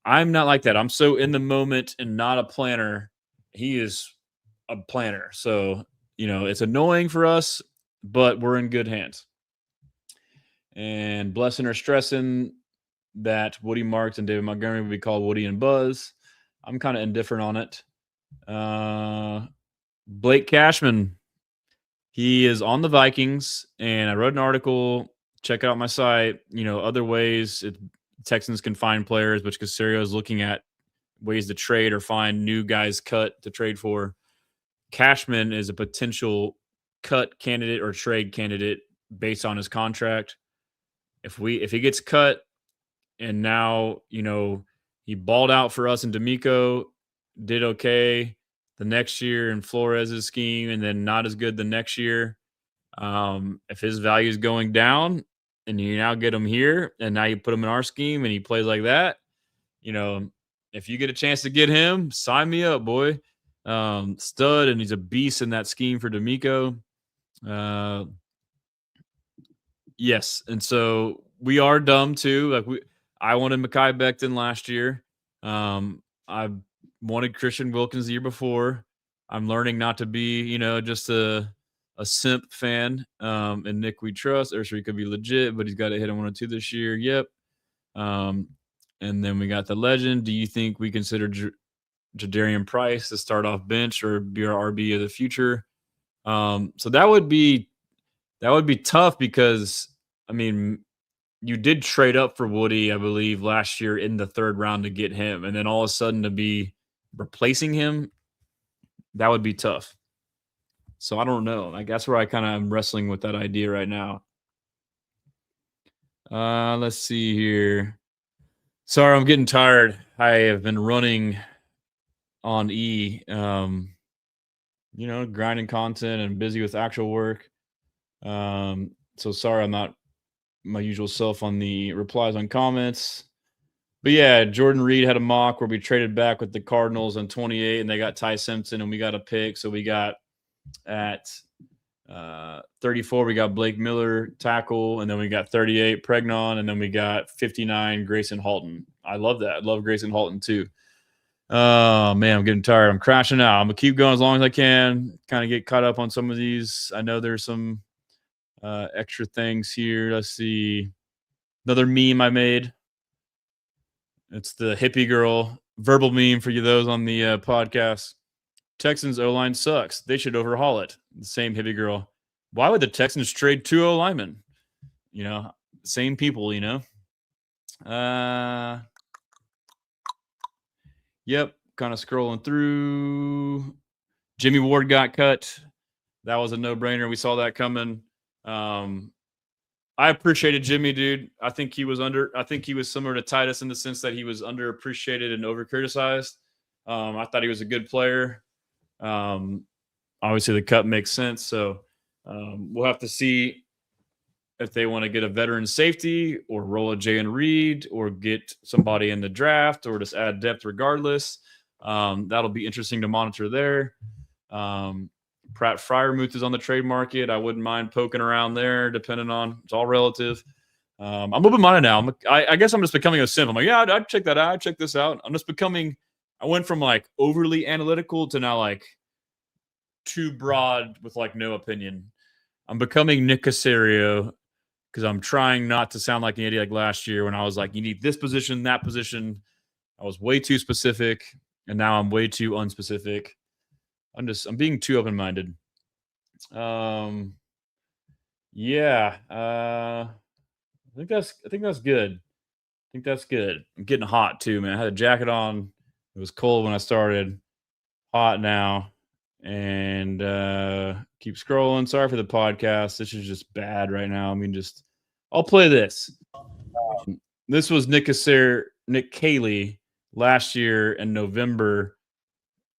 I'm not like that. I'm so in the moment and not a planner. He is a planner. So, it's annoying for us, but we're in good hands. And blessing or stressing that Woody Marks and David Montgomery would be called Woody and Buzz. I'm kind of indifferent on it. Blake Cashman, he is on the Vikings, and I wrote an article. Check out my site. Other ways Texans can find players, which Caserio is looking at ways to trade or find new guys cut to trade for. Cashman is a potential cut candidate or trade candidate based on his contract. If he gets cut, and now, he balled out for us in D'Amico, did okay the next year in Flores' scheme, and then not as good the next year. If his value is going down and you now get him here and now you put him in our scheme and he plays like that, if you get a chance to get him, sign me up, boy. Stud, and he's a beast in that scheme for D'Amico. Yes, and so we are dumb too. Like I wanted Mekhi Becton last year. I wanted Christian Wilkins the year before. I'm learning not to be, just a simp fan. And Nick we trust. Ursary could be legit, but he's got to hit on 102 this year. Yep. And then we got the legend. Do you think we consider Jadarian Price to start off bench or be our RB of the future? So that would be tough because I mean you did trade up for Woody, I believe, last year in the third round to get him, and then all of a sudden to be replacing him, that would be tough. So I don't know. Like that's where I kind of am wrestling with that idea right now. Let's see here. Sorry, I'm getting tired. I have been running on E, grinding content and busy with actual work. So sorry, I'm not my usual self on the replies on comments. But yeah, Jordan Reed had a mock where we traded back with the Cardinals on 28, and they got Ty Simpson, and we got a pick. So we got at 34, we got Blake Miller, tackle, and then we got 38, Pregnon, and then we got 59, Grayson Halton. I love that. I love Grayson Halton too. Oh, man, I'm getting tired. I'm crashing out. I'm going to keep going as long as I can, kind of get caught up on some of these. I know there's some extra things here. Let's see. Another meme I made. It's the hippie girl verbal meme for you, those on the podcast. Texans O-line sucks. They should overhaul it. The same hippie girl. Why would the Texans trade 2 O-linemen? Same people, Yep, kind of scrolling through. Jimmy Ward got cut. That was a no-brainer. We saw that coming. I appreciated Jimmy, dude. I think he was similar to Tytus in the sense that he was underappreciated and over-criticized. I thought he was a good player. Obviously, the cut makes sense. So we'll have to see if they want to get a veteran safety or roll a Jay and Reed or get somebody in the draft or just add depth regardless. That'll be interesting to monitor there. Pratt Freiermuth is on the trade market. I wouldn't mind poking around there, depending on it's all relative. I'm open-minded now. I guess I'm just becoming a simp. I'm like, yeah, I'd check that out. I'd check this out. I'm just becoming. I went from like overly analytical to now like too broad with like no opinion. I'm becoming Nick Caserio because I'm trying not to sound like an idiot like last year when I was like, you need this position, that position. I was way too specific, and now I'm way too unspecific. I'm being too open-minded. Yeah. I think that's good. I'm getting hot too, man. I had a jacket on. It was cold when I started. Hot now. And keep scrolling. Sorry for the podcast. This is just bad right now. I mean, I'll play this. This was Nick Caley last year in November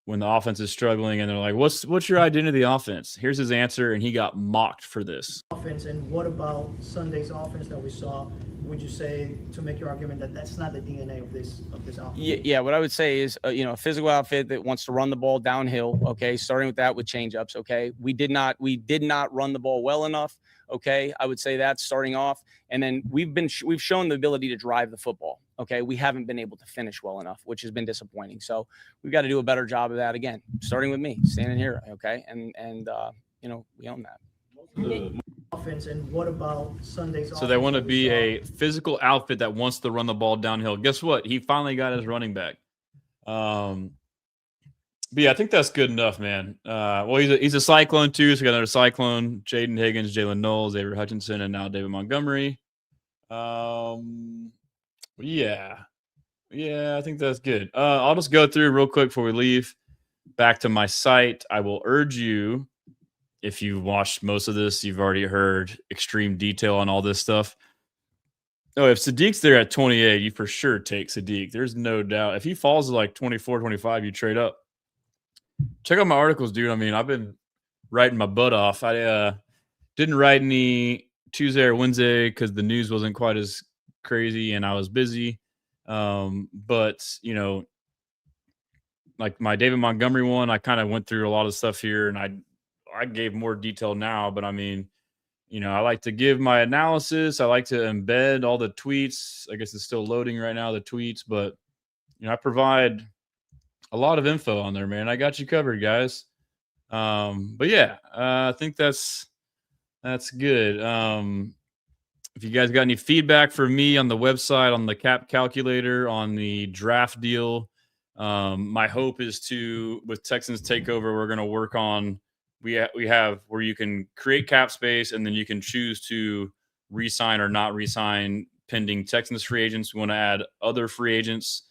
when the offense is struggling, and they're like, what's your identity of the offense? Here's his answer, and he got mocked for this. Offense, and what about Sunday's offense that we saw? Would you say, to make your argument, that that's not the DNA of this offense? Yeah, what I would say is, a physical outfit that wants to run the ball downhill, okay, starting with that with change-ups, okay? We did not run the ball well enough, okay? I would say that starting off. And then we've shown the ability to drive the football, okay? We haven't been able to finish well enough, which has been disappointing. So we've got to do a better job of that again, starting with me, standing here, okay? And we own that. Offense, and what about Sunday's offense? So they want to be a physical outfit that wants to run the ball downhill. Guess what? He finally got his running back. But yeah, I think that's good enough, man. Well, he's a Cyclone too, so we got another Cyclone: Jaden Higgins, Jalen Knowles, Xavier Hutchinson, and now David Montgomery. Yeah, I think that's good. I'll just go through real quick before we leave. Back to my site. I will urge you, if you've watched most of this, you've already heard extreme detail on all this stuff. Oh, if Sadiq's there at 28, you for sure take Sadiq. There's no doubt. If he falls to like 24, 25, you trade up. Check out my articles, dude. I mean, I've been writing my butt off. I didn't write any Tuesday or Wednesday because the news wasn't quite as crazy and I was busy. But, like my David Montgomery one, I kind of went through a lot of stuff here, and I gave more detail now. But, I mean, I like to give my analysis. I like to embed all the tweets. I guess it's still loading right now, the tweets. But, I provide a lot of info on there, man. I got you covered, guys. But yeah, I think that's good. If you guys got any feedback for me on the website, on the cap calculator, on the draft deal, my hope is to, with Texans Takeover, we're going to work on, we have where you can create cap space and then you can choose to re-sign or not re-sign pending Texans free agents. We want to add other free agents.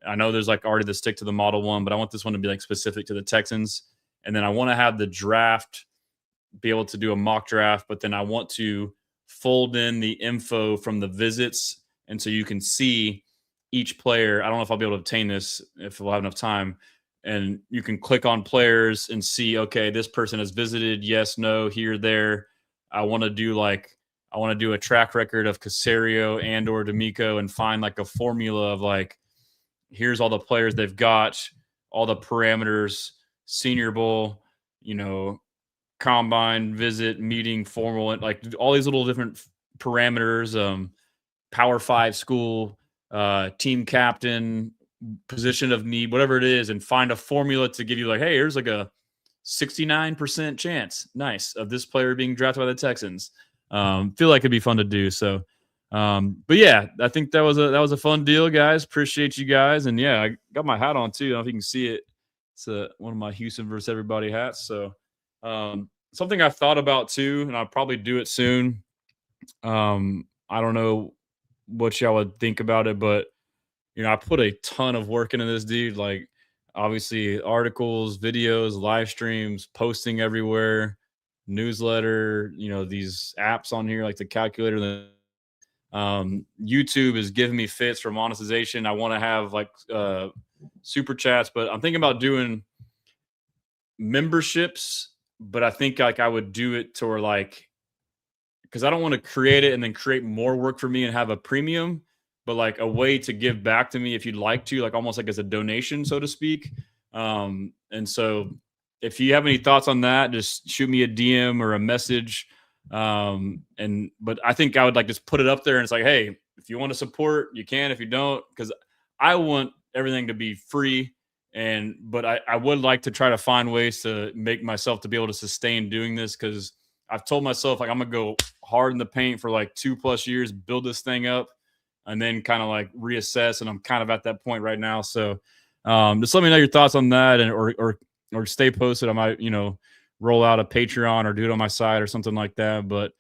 I know there's like already the stick to the model one, but I want this one to be like specific to the Texans. And then I want to have the draft, be able to do a mock draft, but then I want to fold in the info from the visits. And so you can see each player. I don't know if I'll be able to obtain this if we'll have enough time. And you can click on players and see, okay, this person has visited. Yes, no, here, there. I want to do a track record of Caserio and or D'Amico and find like a formula of like, here's all the players they've got, all the parameters, Senior Bowl, combine, visit, meeting, formal, and like all these little different parameters, Power 5 school, team captain, position of need, whatever it is, and find a formula to give you like, hey, here's like a 69% chance, nice, of this player being drafted by the Texans. Feel like it'd be fun to do. So, but yeah, I think that was a fun deal, guys. Appreciate you guys, and yeah, I got my hat on too. I don't know if you can see it. It's one of my Houston versus everybody hats. So, something I've thought about too, and I'll probably do it soon. I don't know what y'all would think about it, but I put a ton of work into this, dude. Like, obviously, articles, videos, live streams, posting everywhere, newsletter. These apps on here like the calculator. YouTube is giving me fits for monetization. I want to have like super chats, but I'm thinking about doing memberships. But I think like I would do it to where like, because I don't want to create it and then create more work for me and have a premium, but like a way to give back to me if you'd like to, like almost like as a donation, so to speak. And so if you have any thoughts on that, just shoot me a DM or a message. But I think I would like just put it up there and it's like, hey, if you want to support, you can. If you don't, because I want everything to be free. But I would like to try to find ways to make myself to be able to sustain doing this, because I've told myself like I'm gonna go hard in the paint for like 2+ years, build this thing up, and then kind of like reassess. And I'm kind of at that point right now. So just let me know your thoughts on that, and or stay posted. I might roll out a Patreon or do it on my side or something like that. But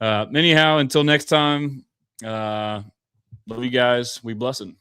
anyhow, until next time, love you guys. We blessing.